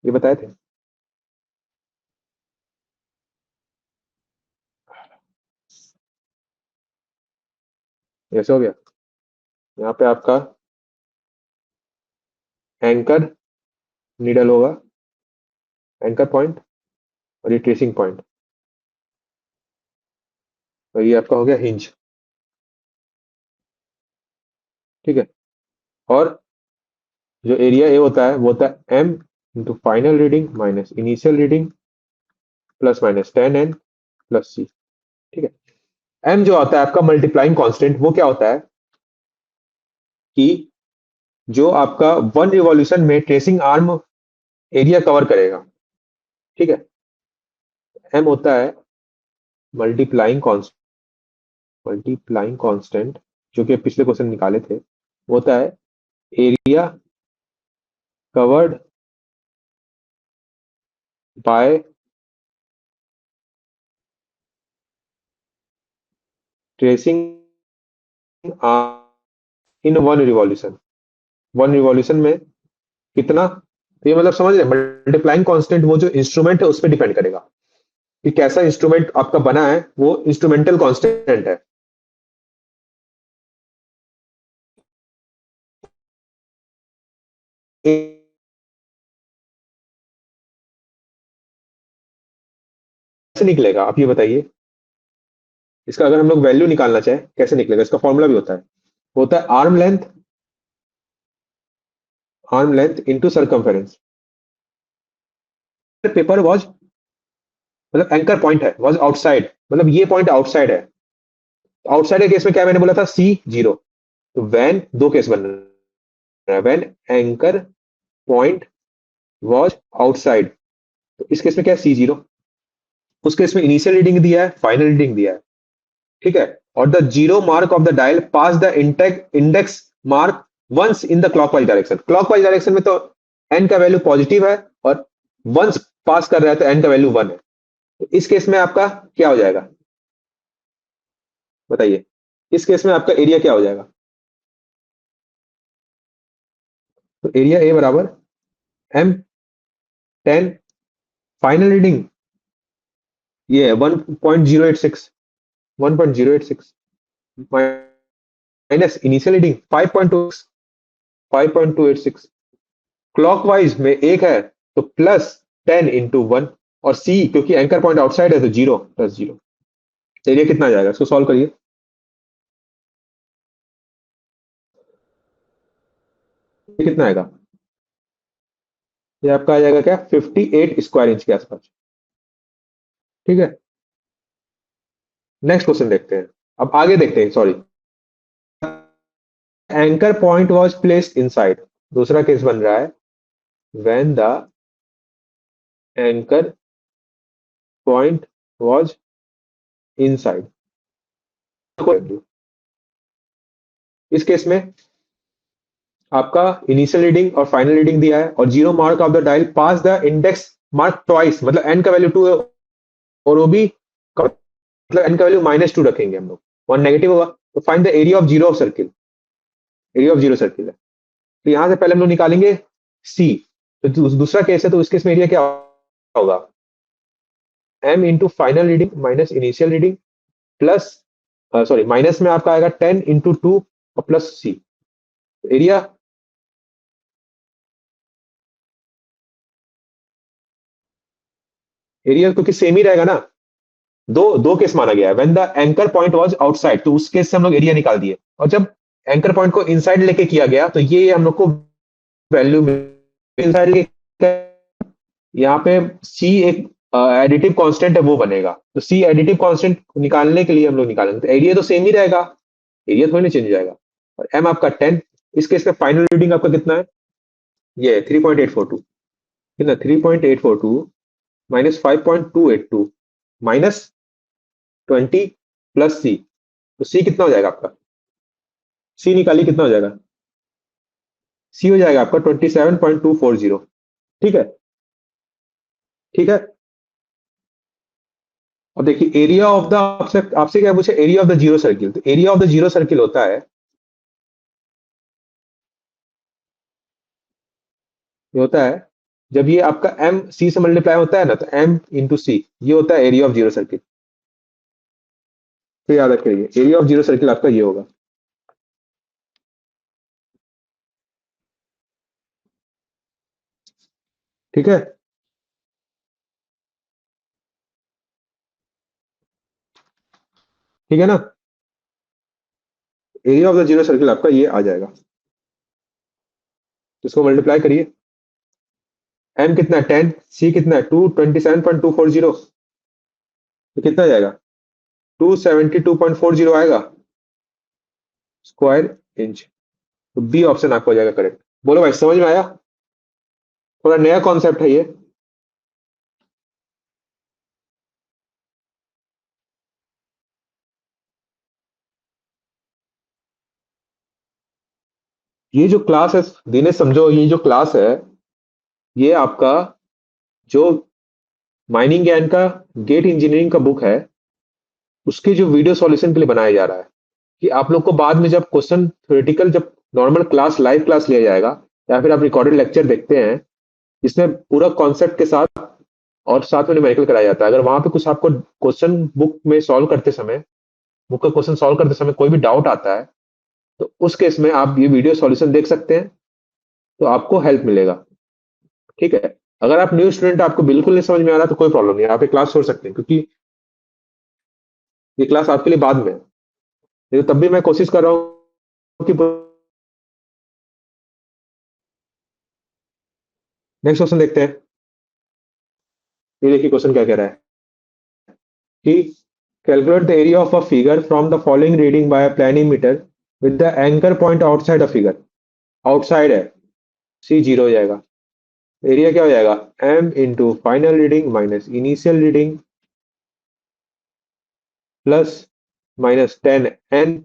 ये बताए थे। ऐसे हो गया, यहाँ पे आपका एंकर नीडल होगा, एंकर पॉइंट, और ये ट्रेसिंग पॉइंट, और ये आपका हो गया हिंज। ठीक है, और जो एरिया ए होता है वो होता है M into final reading minus initial reading plus minus 10n plus C. ठीक है, एम जो आता है आपका मल्टीप्लाइंग कांस्टेंट, वो क्या होता है कि जो आपका वन रिवॉल्यूशन में ट्रेसिंग आर्म एरिया कवर करेगा। ठीक है, एम होता है मल्टीप्लाइंग कांस्टेंट, मल्टीप्लाइंग कांस्टेंट जो कि पिछले क्वेश्चन निकाले थे, वो होता है area covered by tracing in one revolution. One revolution में कितना, तो ये मतलब समझ रहे, मल्टीप्लाइंग कांस्टेंट वो जो इंस्ट्रूमेंट है उस पर डिपेंड करेगा कि कैसा इंस्ट्रूमेंट आपका बना है, वो इंस्ट्रूमेंटल कांस्टेंट है। कैसे निकलेगा आप ये बताइए? इसका अगर हम लोग वैल्यू निकालना चाहे कैसे निकलेगा? इसका फॉर्मूला भी होता है arm length into circumference. Paper was मतलब एंकर पॉइंट है, वॉज आउटसाइड, मतलब ये पॉइंट आउटसाइड है। आउटसाइड के केस में क्या मैंने बोला था, सी जीरो। तो वैन दो केस बन रहा है, when anchor point was outside, तो इस केस में क्या है, सी जीरो। उस केस में इनिशियल रीडिंग दिया है, फाइनल रीडिंग दिया है। ठीक है, और the zero mark of the dial pass the index mark once in the clockwise direction. Clockwise direction में तो एन का वैल्यू पॉजिटिव है, और वंस पास कर रहा है तो एन का वैल्यू 1 है। तो इस केस में आपका क्या हो जाएगा बताइए? इस केस में आपका एरिया क्या हो जाएगा? तो एरिया ए बराबर M10, फाइनल रीडिंग ये है 1.086, 1.086 माइनस इनिशियल रीडिंग 5.286। क्लॉकवाइज में एक है तो प्लस 10 इंटू 1, और सी क्योंकि एंकर पॉइंट आउटसाइड है तो जीरो प्लस जीरो। एरिया कितना आ जाएगा, इसको सॉल्व करिए। ये कितना आएगा? ये आपका आ जाएगा क्या, 58 स्क्वायर इंच के आसपास। ठीक है, नेक्स्ट क्वेश्चन देखते हैं। अब आगे देखते हैं, sorry. Anchor point was placed inside, दूसरा केस बन रहा है when the anchor point was inside. इस केस में आपका इनिशियल रीडिंग और फाइनल रीडिंग दिया है, और zero mark of the dial pass the index mark twice, मतलब एन का वैल्यू 2 है, और वो भी मतलब एन का वैल्यू -2 रखेंगे हम लोग, वन नेगेटिव होगा। तो find the area of zero of circle, area of zero circle है। तो यहां से पहले हम लोग निकालेंगे सी। तो दूसरा केस है, तो उस केस में एरिया क्या होगा, M into final reading minus initial reading plus sorry, minus में आपका आएगा 10 इंटू टू और प्लस सी। एरिया एरिया क्योंकि सेम ही रहेगा ना। दो दो केस माना गया है। When the anchor point was outside, तो उस केस से हम लोग एरिया निकाल दिए, और जब एंकर पॉइंट को इनसाइड लेके किया गया तो ये हम लोग को वैल्यू इनसाइड, यहाँ पे सी एक एडिटिव कांस्टेंट है वो बनेगा, तो सी एडिटिव कांस्टेंट निकालने के लिए हम लोग निकालेंगे, तो एरिया तो सेम ही रहेगा, एरिया थोड़ी ना चेंज हो जाएगा। और एम आपका 10, इस केस में फाइनल रीडिंग आपका कितना है? ये 3.842, कितना 3.842 माइनस 5.282 माइनस 20 प्लस सी, तो सी कितना हो जाएगा आपका? सी निकालिए कितना हो जाएगा? सी हो जाएगा आपका 27.240। ठीक है, ठीक है। अब देखिए एरिया ऑफ द, आपसे आपसे क्या पूछे, area of the zero circle, तो area of the zero circle होता है, ये होता है जब ये आपका एम सी से मल्टीप्लाई होता है ना, तो एम इंटू सी, ये होता है एरिया ऑफ जीरो सर्किल। तो याद रखिए एरिया ऑफ जीरो सर्किल आपका ये होगा। ठीक है, ठीक है ना। Area of the zero circle आपका ये आ जाएगा, तो इसको मल्टीप्लाई करिए। एम कितना है 10, सी कितना है 227.240, तो कितना आ जाएगा? 272.40 आएगा स्क्वायर इंच। तो बी ऑप्शन आपको हो जाएगा करेक्ट। बोलो भाई, समझ में आया? थोड़ा नया कॉन्सेप्ट है ये। ये जो क्लास है, दिनेश समझो, ये जो क्लास है, ये आपका जो माइनिंग ज्ञान का गेट इंजीनियरिंग का बुक है, उसके जो वीडियो सॉल्यूशन के लिए बनाया जा रहा है, कि आप लोग को बाद में जब क्वेश्चन थ्योरेटिकल, जब नॉर्मल क्लास लाइव क्लास लिया जाएगा, या फिर आप रिकॉर्डेड लेक्चर देखते हैं जिसमें पूरा कॉन्सेप्ट के साथ और साथ में न्यूमेरिकल कराया जाता है, अगर वहां पे कुछ आपको क्वेश्चन बुक में सॉल्व करते समय, बुक का क्वेश्चन सॉल्व करते समय कोई भी डाउट आता है, तो उस केस में आप ये वीडियो सॉल्यूशन देख सकते हैं, तो आपको हेल्प मिलेगा। ठीक है। अगर आप न्यू स्टूडेंट, आपको बिल्कुल नहीं समझ में आ रहा, तो कोई प्रॉब्लम नहीं, आप ये क्लास छोड़ सकते हैं, क्योंकि ये क्लास आपके लिए बाद में है। लेकिन तब भी मैं कोशिश कर रहा हूँ कि नेक्स्ट क्वेश्चन देखते हैं। ये देखिए क्वेश्चन क्या कह रहा है कि calculate the area of a figure from the following reading by a planimeter with the anchor point outside a figure. Outside है, सी जीरो हो जाएगा। एरिया क्या हो जाएगा? M into final reading minus initial reading plus minus 10 n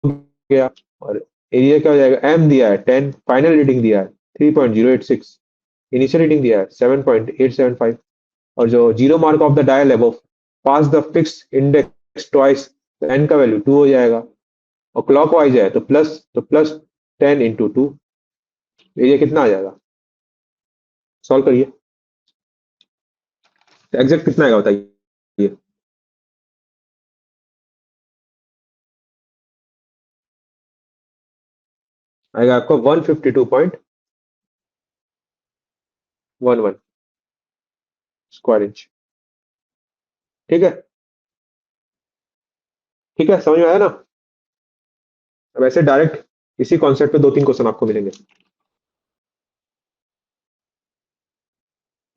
गया। और area क्या हो जाएगा? एम दिया है 10, फाइनल रीडिंग दिया है 3.086, इनिशियल रीडिंग दिया है 7.875, और जो zero mark of the dial है वो पास द फिक्स इंडेक्स ट्वाइस, तो एन का वैल्यू 2 हो जाएगा। और क्लॉक वाइज है तो प्लस 10 इंटू 2, एरिया कितना आ जाएगा? सॉल्व करिए, तो एग्जैक्ट कितना आएगा बताइए। आएगा आपको 152.11 स्क्वायर इंच। ठीक है, ठीक है, समझ में आया ना? अब ऐसे डायरेक्ट इसी कॉन्सेप्ट पे दो तीन क्वेश्चन आपको मिलेंगे।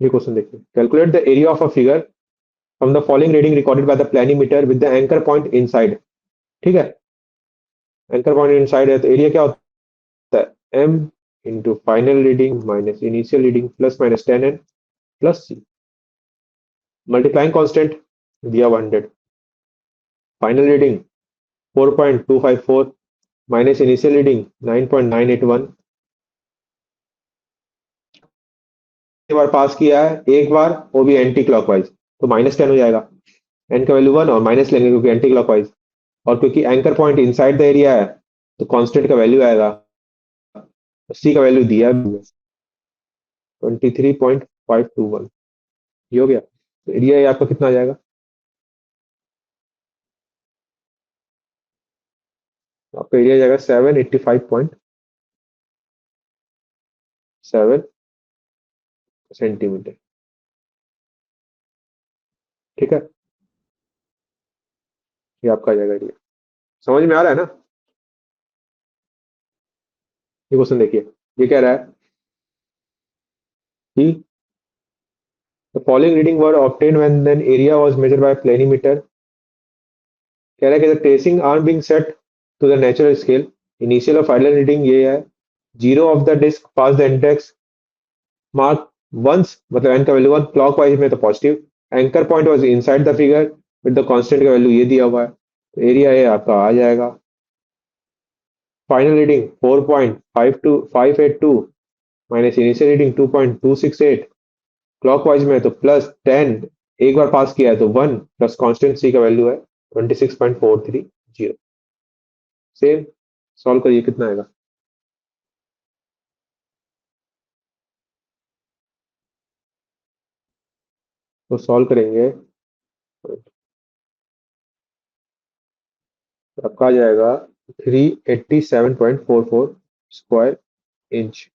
ये क्वेश्चन देखिए, calculate the area of a figure from the following reading recorded by the planimeter with the anchor point inside. ठीक है, एंकर पॉइंट इनसाइड है, तो एरिया क्या होता है? M into final reading minus initial reading plus minus 10 n plus C. Multiplying constant दिया 100, final reading 4.254 minus initial reading 9.981। बार pass किया है, एक बार वो भी एंटी क्लॉकवाइज, तो -10 हो जाएगा। एन का वैल्यू 1 और माइनस लेंगे क्योंकि एंटी क्लॉकवाइज, और क्योंकि anchor point inside the area है, तो कांस्टेंट का वैल्यू आएगा, सी का वैल्यू दिया 23.521। ये हो गया, तो एरिया आपका कितना आ जाएगा? आपका एरिया जाएगा 785.7 सेंटीमीटर। ठीक है, ये आपका आ जाएगा एरिया। समझ में आ रहा है ना? ये क्वेश्चन देखिए, ये कह रहा है कि the following reading were obtain when then area was measured by planimeter. कह रहा है कि the tracing are being set to the natural scale. Initial और फाइनल रीडिंग ये है। Zero of the disc pass the index mark once, मतलब N का value one, clockwise में तो positive. Anchor point was inside the figure, with the constant का value ये दिया हुआ है, तो एरिया ये आपका आ जाएगा। Final reading 4.582 minus initial reading 2.268। Clockwise में तो +10, एक बार पास किया है तो 1, प्लस कांस्टेंट सी का वैल्यू है 26.430। सेम सॉल्व करिए, कितना आएगा? तो सॉल्व करेंगे तो आपका आ जाएगा 387.44 स्क्वायर इंच।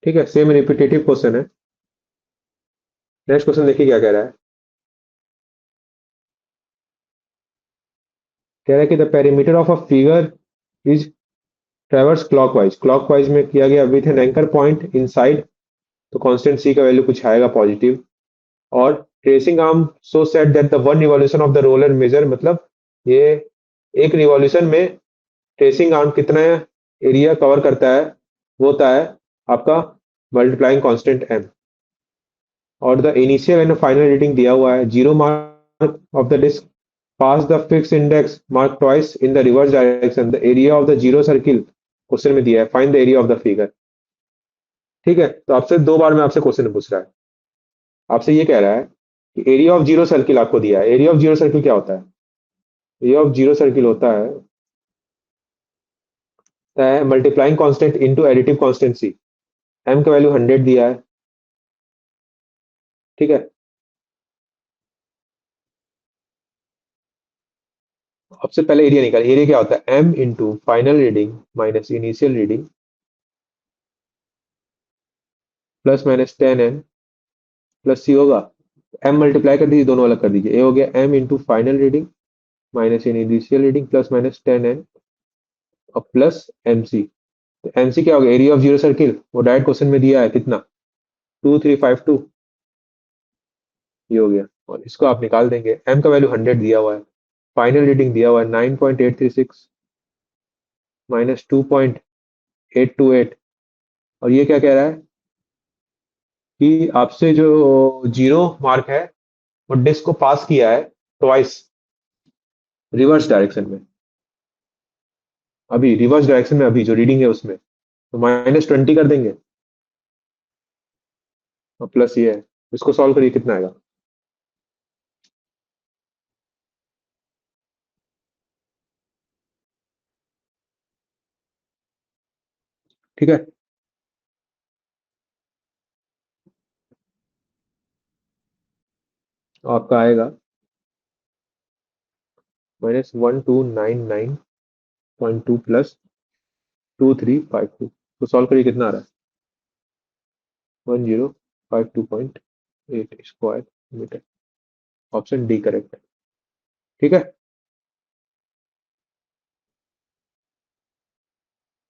ठीक है, सेम रिपीटेटिव क्वेश्चन है। नेक्स्ट क्वेश्चन देखिए क्या कह रहा है। कह रहा है कि the perimeter of a figure is traverse clockwise, clockwise में किया गया with an anchor point inside, तो कांस्टेंट सी का वैल्यू कुछ आएगा पॉजिटिव। और tracing arm so set that the one revolution of the roller measure, मतलब ये एक रिवॉल्यूशन में ट्रेसिंग आर्म कितना एरिया कवर करता है, वो होता है आपका मल्टीप्लाइंग कांस्टेंट एम। और the initial and final reading दिया हुआ है। Zero mark of the disc pass the fix index mark twice in the reverse direction, the area of the zero circle question में दिया है, find the area of the figure. ठीक है, तो आपसे दो बार में आपसे क्वेश्चन पूछ रहा है। आपसे ये कह रहा है कि एरिया ऑफ जीरो सर्किल आपको दिया है। एरिया ऑफ जीरो सर्किल क्या होता है? एरिया ऑफ जीरो सर्किल होता है multiplying constant into additive constant C. M का वैल्यू 100 दिया है। ठीक है, सबसे पहले एरिया निकाल। एरिया क्या होता है? M into final reading minus initial reading plus minus 10 N plus C होगा। एम मल्टीप्लाई कर दीजिए, दोनों अलग कर दीजिए। ए हो गया M into final reading minus initial reading plus minus 10 N और प्लस एम सी। तो एम सी क्या हो गया? एरिया ऑफ जीरो सर्किल, वो डायरेक्ट क्वेश्चन में दिया है कितना, 2352। ये हो गया, और इसको आप निकाल देंगे। एम का वैल्यू 100 दिया हुआ है, फाइनल रीडिंग दिया हुआ है 9.836 माइनस 2.828। और ये क्या कह रहा है कि आपसे जो जीरो मार्क है वो डिस्क को पास किया है ट्वाइस रिवर्स डायरेक्शन में। अभी रिवर्स डायरेक्शन में अभी जो रीडिंग है उसमें, तो -20 कर देंगे और प्लस ये है। इसको सॉल्व करिए, कितना आएगा? ठीक है, तो आपका आएगा -1299.2 प्लस 2352। तो सॉल्व करिए, कितना आ रहा है? 1052.8 square metre. Option D correct है। ठीक है।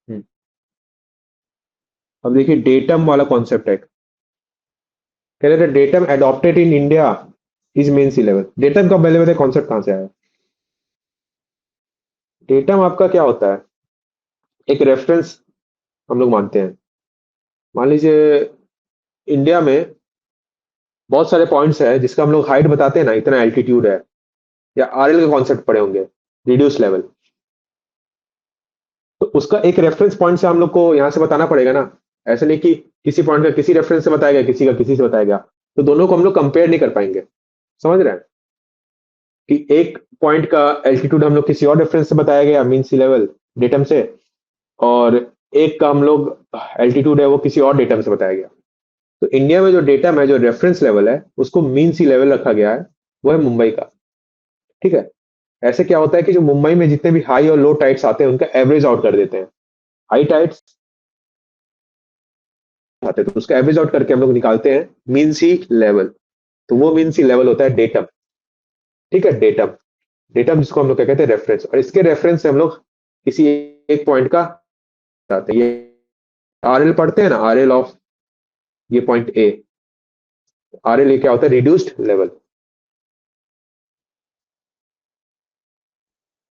हम्म, अब देखिए डेटम वाला कॉन्सेप्ट है। कह रहे थे datum adopted in India is mean sea level. Datum का पहले बताए कॉन्सेप्ट कहां से आया? डेटम आपका क्या होता है? एक रेफरेंस हम लोग मानते हैं। मान लीजिए इंडिया में बहुत सारे पॉइंट्स है जिसका हम लोग हाइट बताते हैं ना, इतना एल्टीट्यूड है, या आरएल के कॉन्सेप्ट पढ़े होंगे, रिड्यूस लेवल। तो उसका एक रेफरेंस पॉइंट से हम लोग को यहाँ से बताना पड़ेगा ना। ऐसे नहीं कि किसी पॉइंट का किसी रेफरेंस से बताया गया, किसी का किसी से बताया गया, तो दोनों को हम लोग कंपेयर नहीं कर पाएंगे। समझ रहे हैं कि एक पॉइंट का एल्टीट्यूड हम लोग किसी और रेफरेंस से बताया गया मीन सी लेवल डेटम से, और एक का हम लोग एल्टीट्यूड है वो किसी और डेटम से बताया गया। तो इंडिया में जो डेटम है, जो रेफरेंस लेवल है, उसको मीन सी लेवल रखा गया है, वो है मुंबई का। ठीक है, ऐसे क्या होता है कि जो मुंबई में जितने भी हाई और लो टाइड्स आते हैं उनका एवरेज आउट कर देते हैं। हाई टाइड्स आते हैं तो उसका एवरेज आउट करके हम लोग निकालते हैं मीन सी लेवल। तो वो मीन सी लेवल होता है डेटम। ठीक है, डेटम। डेटम जिसको हम लोग क्या कहते हैं, रेफरेंस। और इसके रेफरेंस से हम लोग किसी एक पॉइंट का बताते हैं। ये आरएल पढ़ते हैं ना, आरएल ऑफ ये पॉइंट ए। आरएल क्या होता है, रिड्यूस्ड लेवल।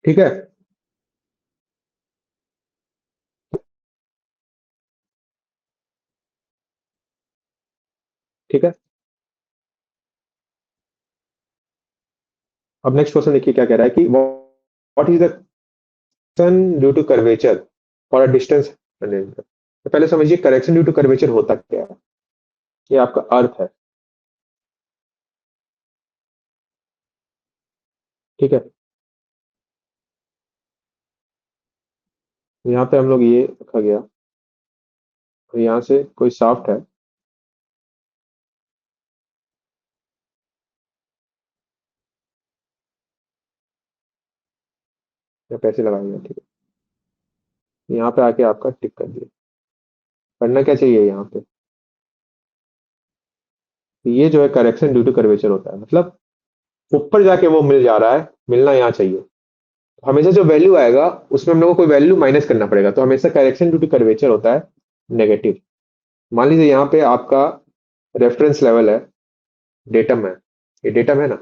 ठीक है। ठीक है, अब नेक्स्ट क्वेश्चन देखिए क्या कह रहा है कि what is the correction due to curvature for a distance. तो पहले समझिए करेक्शन ड्यू टू कर्वेचर होता क्या है। ये आपका अर्थ है। ठीक है, यहाँ पे हम लोग ये रखा गया और यहाँ से कोई शाफ्ट है या पैसे लगाए गए। ठीक है, यहाँ पे आके आपका टिक कर दिया। करना क्या चाहिए यहाँ पे, ये जो है करेक्शन ड्यू टू कर्वेचर होता है, मतलब ऊपर जाके वो मिल जा रहा है, मिलना यहाँ चाहिए। हमेशा जो वैल्यू आएगा उसमें हम लोग को कोई वैल्यू माइनस करना पड़ेगा, तो हमेशा करेक्शन ड्यू टू कर्वेचर होता है नेगेटिव। मान लीजिए यहाँ पे आपका रेफरेंस लेवल है, डेटम है, ये डेटम है ना।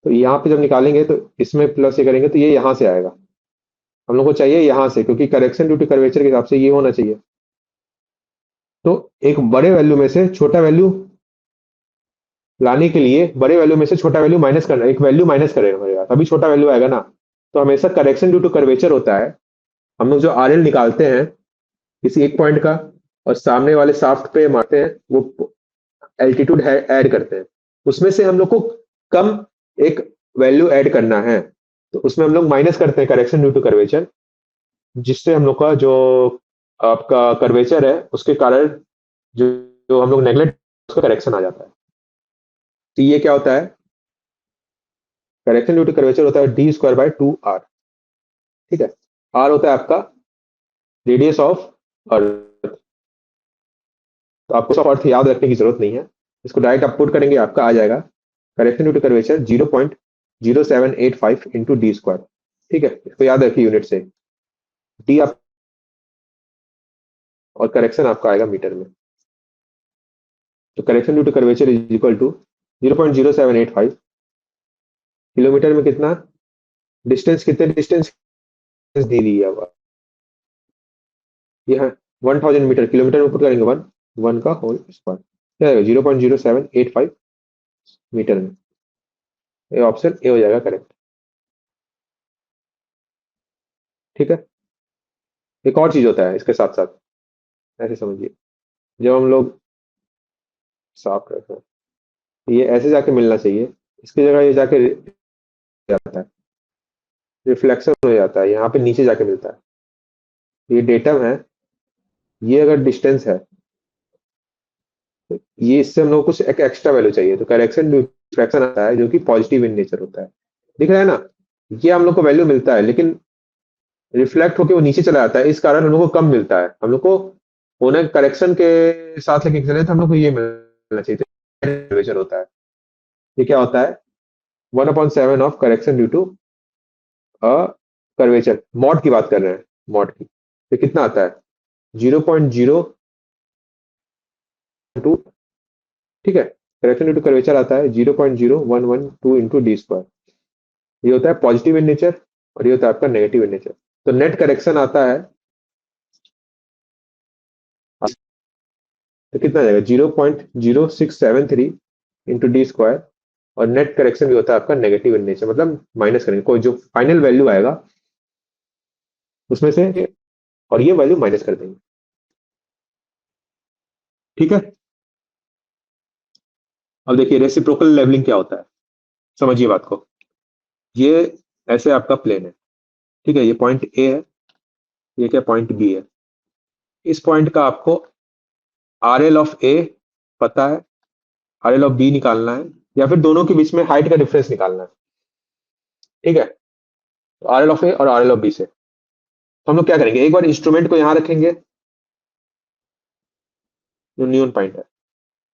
तो यहाँ पे जब निकालेंगे तो इसमें प्लस ये करेंगे तो ये यहाँ से आएगा। हम लोग को चाहिए यहाँ से, क्योंकि करेक्शन ड्यू टू कर्वेचर के हिसाब से ये होना चाहिए। तो एक बड़े वैल्यू में से छोटा वैल्यू लाने के लिए बड़े वैल्यू में से छोटा वैल्यू माइनस करना, एक वैल्यू माइनस करेगा पड़ेगा तभी छोटा वैल्यू आएगा ना। तो हमेशा करेक्शन ड्यू टू कर्वेचर होता है। हम लोग जो आरएल निकालते हैं किसी एक पॉइंट का और सामने वाले शाफ्ट पे मारते हैं, वो एल्टीट्यूड ऐड करते हैं, उसमें से हम लोग को कम एक वैल्यू ऐड करना है, तो उसमें हम लोग माइनस करते हैं करेक्शन ड्यू टू कर्वेचर, जिससे हम लोग का जो आपका कर्वेचर है उसके कारण जो जो हम लोग नेगलेक्ट उसका करेक्शन आ जाता है। तो ये क्या होता है, करेक्शन ड्यू टू कर्वेचर होता है डी स्क्वायर बाय 2 आर। ठीक है, आर होता है आपका रेडियस ऑफ अर्थ। तो आपको सब अर्थ याद रखने की जरूरत नहीं है, इसको डायरेक्ट आप पुट करेंगे आपका आ जाएगा correction due to curvature 0.0785 into D square. ठीक है, इसको याद रखिए यूनिट से। डी आप और करेक्शन आपका आएगा मीटर में। तो correction due to curvature is equal to 0.0785 kilometre में कितना डिस्टेंस, कितने डिस्टेंस दी दी है अब ये है 1000 मीटर, किलोमीटर में पुट करेंगे वन, वन का होल स्क्वायर क्या आएगा 0.0785 मीटर में। ये ऑप्शन ए हो जाएगा करेक्ट। ठीक है, एक और चीज होता है इसके साथ साथ, ऐसे समझिए। जब हम लोग साफ करते हैं ये ऐसे जाके मिलना चाहिए, इसकी जगह ये जाके जाता है, रिफ्लेक्शन हो जाता है, यहाँ पे नीचे जाके मिलता है। ये डेटम है, ये अगर डिस्टेंस है तो ये इससे हम लोग को कुछ एक एक्स्ट्रा वैल्यू चाहिए, तो करेक्शन रिफ्लेक्शन आता है जो कि पॉजिटिव इन नेचर होता है। दिख रहा है ना, ये हम लोग को वैल्यू मिलता है लेकिन रिफ्लेक्ट होकर वो नीचे चला जाता है, इस कारण हम लोग को कम मिलता है। हम लोग को होना करेक्शन के साथ लेके चले तो हम लोग को ये मिलना चाहिए, तो कर्वेचर होता है। ये क्या होता है 1/7 of correction due to curvature, mod की बात कर रहे हैं, मॉड की। तो कितना आता है 0.02। ठीक है, करेक्शन ड्यू टू कर्वेचर आता है 0.0112 इंटू डी स्क्वायर। ये होता है पॉजिटिव इन नेचर और ये होता है आपका नेगेटिव इन नेचर। तो नेट करेक्शन आता है तो कितना आ जाएगा 0.0673 इंटू डी स्क्वायर। और नेट करेक्शन भी होता है आपका नेगेटिव इन नेचर, मतलब माइनस करेंगे कोई जो फाइनल वैल्यू आएगा उसमें से, और ये वैल्यू माइनस कर देंगे। ठीक है, अब देखिए रेसिप्रोकल लेवलिंग क्या होता है, समझिए बात को। ये ऐसे आपका प्लेन है, ठीक है, ये पॉइंट ए है, ये क्या पॉइंट बी है। इस पॉइंट का आपको आर एल ऑफ ए पता है, आर एल ऑफ बी निकालना है, या फिर दोनों के बीच में हाइट का डिफरेंस निकालना है। ठीक है, तो आर एल ऑफ ए और आर एल ऑफ बी से तो हम लोग क्या करेंगे, एक बार इंस्ट्रूमेंट को यहां रखेंगे, जो न्यून पॉइंट है,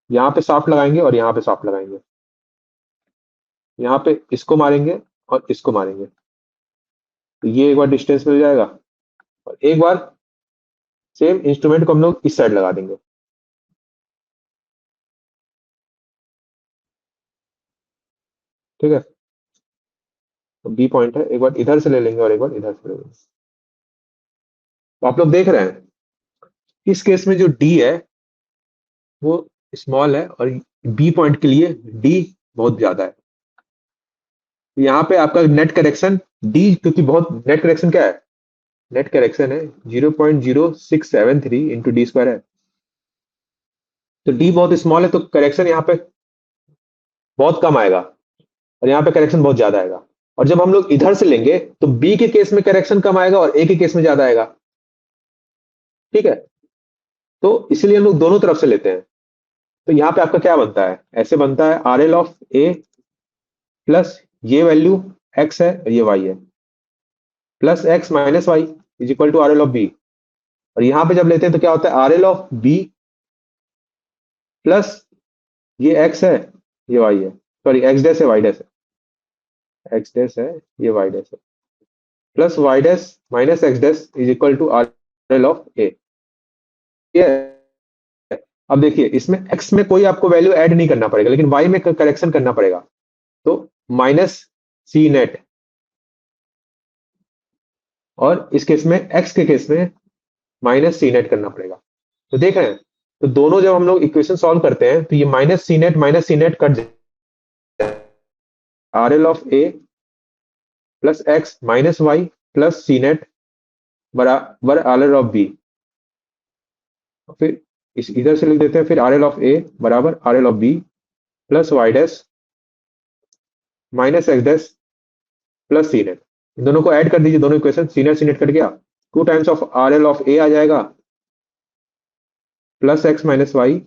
यहाँ पे सॉफ्ट लगाएंगे और यहाँ पे सॉफ्ट लगाएंगे, यहाँ पे इसको मारेंगे और इसको मारेंगे, तो ये एक बार डिस्टेंस मिल जाएगा। और एक बार सेम इंस्ट्रूमेंट को हम लोग इस साइड लगा देंगे। ठीक है, तो बी पॉइंट है, एक बार इधर से ले लेंगे और एक बार इधर से ले लेंगे। तो आप लोग देख रहे हैं, इस केस में जो डी है वो स्मॉल है और बी पॉइंट के लिए डी बहुत ज्यादा है। तो यहाँ पे आपका नेट करेक्शन डी, क्योंकि बहुत नेट करेक्शन क्या है, नेट करेक्शन है 0.0673 इंटू डी स्क्वायर है। तो डी बहुत स्मॉल है तो करेक्शन यहाँ पे बहुत कम आएगा और यहाँ पे करेक्शन बहुत ज्यादा आएगा। और जब हम लोग इधर से लेंगे तो बी के केस में करेक्शन कम आएगा और ए के केस में ज्यादा आएगा। ठीक है, तो इसलिए हम लोग दोनों तरफ से लेते हैं। तो यहाँ पे आपका क्या बनता है, ऐसे बनता है R L of A plus ये वैल्यू एक्स है और ये वाई है, plus X minus Y is equal to R L of B. और यहाँ पे जब लेते हैं तो क्या होता है, R L of B plus ये एक्स है, ये वाई है, सॉरी एक्स डैश है वाई डैश है, एक्स डैश है, ये वाई डैश है, plus Y dash minus X dash is equal to R L of A. ये अब देखिए, इसमें x में कोई आपको वैल्यू ऐड नहीं करना पड़ेगा, लेकिन y में करेक्शन करना पड़ेगा। तो माइनस सी नेट, और इस केस में x के केस में माइनस सी नेट करना पड़ेगा। तो देख रहे हैं, तो दोनों जब हम लोग इक्वेशन सॉल्व करते हैं तो ये माइनस सी नेट कट जाए, R L of A plus X minus Y plus C net बराबर आर एल ऑफ बी। फिर इस इधर से लिख देते हैं, फिर आर एल ऑफ ए बराबर R L of B plus Y dash minus X dash plus C net. इन दोनों को ऐड कर दीजिए, दोनों इक्वेशन, सी नेट कट गया, 2 times of R L of A आ जाएगा प्लस एक्स माइनस वाई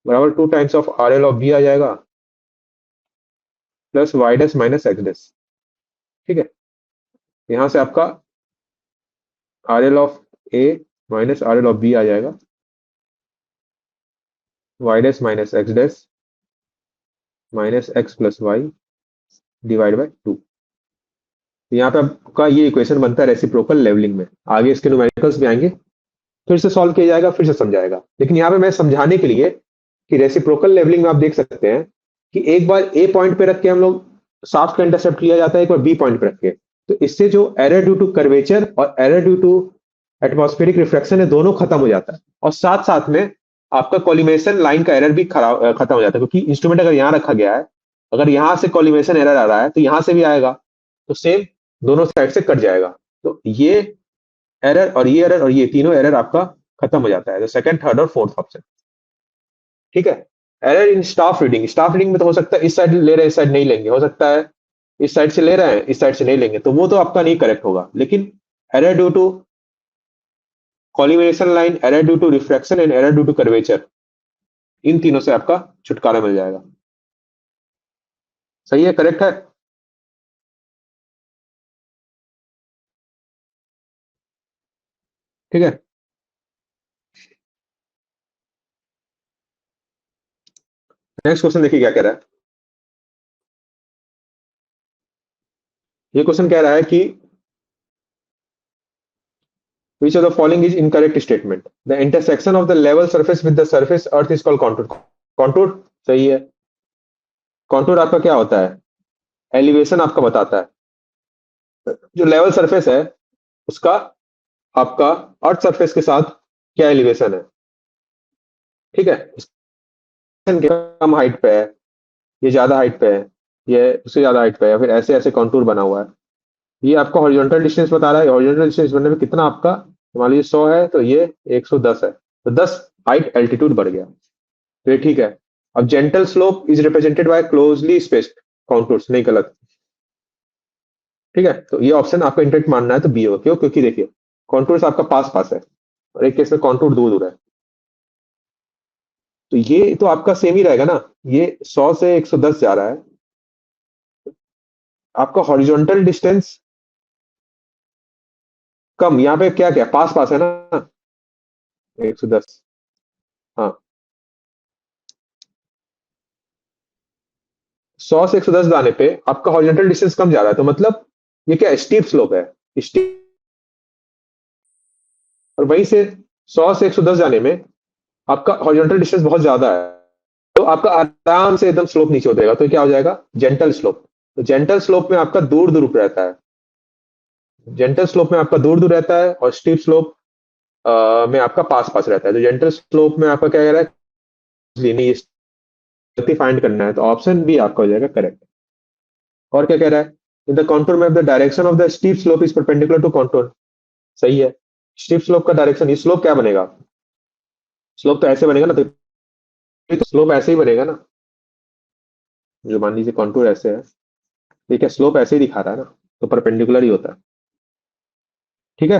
बराबर 2 times of R L of B आ जाएगा plus Y dash minus X dash. ठीक है, यहां से आपका R L of A minus R L of B आ जाएगा, Y dash minus X dash minus X plus Y divide by 2। तो यहाँ पे आपका ये इक्वेशन बनता है रेसिप्रोकल लेवलिंग में। आगे इसके न्यूमेरिकल्स भी आएंगे, फिर से सॉल्व किया जाएगा, फिर से समझाएगा। लेकिन यहाँ पे मैं समझाने के लिए कि रेसिप्रोकल लेवलिंग में आप देख सकते हैं कि एक बार ए पॉइंट पे रख के हम लोग शाफ्ट का इंटरसेप्ट लिया जाता है, एक बार बी पॉइंट पे रख के। तो इससे जो एरर ड्यू टू कर्वेचर और error due to atmospheric reflection है, दोनों खत्म हो जाता है। और साथ साथ में आपका कॉलिमेशन लाइन का एरर भी खत्म हो जाता है, क्योंकि इंस्ट्रूमेंट अगर यहाँ रखा गया है, अगर यहाँ से कॉलिमेशन एरर आ रहा है तो यहाँ से भी आएगा, तो सेम दोनों साइड से कट जाएगा। तो ये एरर और ये एरर और ये तीनों एरर आपका खत्म हो जाता है, तो सेकंड, थर्ड और फोर्थ ऑप्शन। ठीक है, एरर इन स्टाफ रीडिंग में तो हो सकता है इस साइड ले रहे हैं, इस साइड नहीं लेंगे, हो सकता है इस साइड से ले रहे हैं, इस साइड से नहीं लेंगे, तो वो तो आपका नहीं करेक्ट होगा। लेकिन error due to collimation line, error due to refraction and error due to curvature, इन तीनों से आपका छुटकारा मिल जाएगा। सही है, करेक्ट है। ठीक है, नेक्स्ट क्वेश्चन देखिए क्या कह रहा है। ये क्वेश्चन कह रहा है कि which of the following is incorrect statement, the intersection of the level surface with the surface earth is called contour। contour सही है। contour आपका क्या होता है, एलिवेशन आपका बताता है, जो लेवल सरफेस है उसका आपका अर्थ सरफेस के साथ क्या एलिवेशन है। ठीक है, कम हाइट पे है, ये ज्यादा हाइट पे है, ये उससे ज्यादा हाइट पे है, फिर ऐसे ऐसे कॉन्टूर बना हुआ है। ये आपका हॉरिजॉन्टल डिस्टेंस बता रहा है, हॉरिजॉन्टल डिस्टेंस बनने में कितना आपका, मान लीजिए 100 है तो ये 110 है, तो 10 हाइट एल्टीट्यूड बढ़ गया, तो ये ठीक है। अब gentle slope is represented by closely spaced contours, नहीं गलत। ठीक है, तो ये ऑप्शन आपका इंटरेक्ट मानना है तो बी होगा। क्यों, क्योंकि देखिए कॉन्टूर्स आपका पास पास है और एक केस में कॉन्टूर दूर दूर है। तो ये तो आपका सेम ही रहेगा ना, ये 100 से 110 जा रहा है, आपका हॉरिजॉन्टल डिस्टेंस कम, यहाँ पे क्या क्या पास पास है ना, 110। हाँ, 100 से 110 जाने पे आपका हॉरिजॉन्टल डिस्टेंस कम जा रहा है, तो मतलब ये क्या स्टीप स्लोप है, स्टीप। और वहीं से 100 से 110 जाने में आपका हॉरिजॉन्टल डिस्टेंस बहुत ज्यादा है, तो आपका आराम से एकदम स्लोप नीचे उतरेगा, तो क्या हो जाएगा, जेंटल स्लोप। तो जेंटल स्लोप में आपका दूर दूर रहता है, जेंटल स्लोप में आपका दूर दूर रहता है, और स्टीप स्लोप में आपका पास पास रहता है। तो जेंटल स्लोप में आपका क्या कह रहा है, नहीं फाइंड करना है, तो ऑप्शन बी आपका हो जाएगा करेक्ट। और क्या कह रहा है, in the contour map the direction of the steep slope is perpendicular to contour. सही है, स्टीप स्लोप का डायरेक्शन, ये स्लोप क्या बनेगा, स्लोप तो ऐसे बनेगा ना, तो स्लोप ऐसे ही बनेगा ना, जो मान लीजिए कॉन्टूर ऐसे है, ठीक है, स्लोप ऐसे ही दिखा रहा है ना, तो परपेंडिकुलर ही होता है। ठीक है,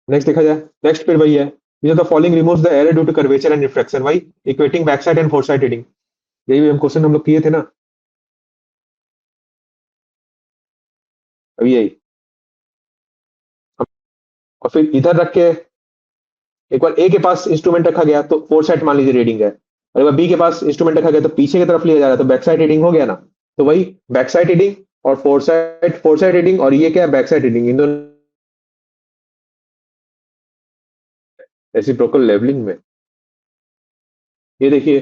नेक्स्ट देखा जाए, नेक्स्ट फिर वही है, the following removes the error due to curvature and refraction, by equating back side and fore side reading, यही हम क्वेश्चन हम लोग किए थे ना, अभी यही। और फिर इधर रख के एक बार ए के पास इंस्ट्रूमेंट रखा गया तो फोर साइड मान लीजिए रीडिंग है, और एक बार बी के पास इंस्ट्रूमेंट रखा गया तो पीछे की तरफ लिया जा रहा है, तो बैक साइड रीडिंग हो गया ना। तो वही बैक साइड रीडिंग और फोर साइड रीडिंग, और ये क्या है, बैक साइड रीडिंग, इन दोनों रेसिप्रोकल लेवलिंग में। ये देखिए,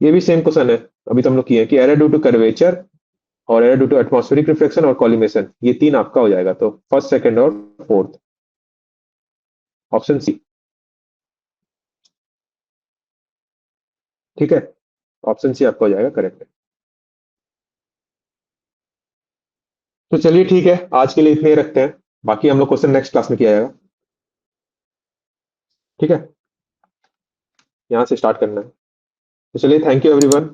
ये भी सेम क्वेश्चन है, अभी तो हम लोग किए हैं कि एरर ड्यू टू कर्वेचर और error due to atmospheric reflection और कॉलिमेशन, ये तीन आपका हो जाएगा, तो फर्स्ट सेकंड और फोर्थ, ऑप्शन सी। ठीक है, ऑप्शन सी आपका हो जाएगा करेक्ट। तो चलिए ठीक है, आज के लिए इतने ही रखते हैं, बाकी हम लोग क्वेश्चन नेक्स्ट क्लास में किया जाएगा। ठीक है, यहाँ से स्टार्ट करना है। तो चलिए, थैंक यू एवरीवन।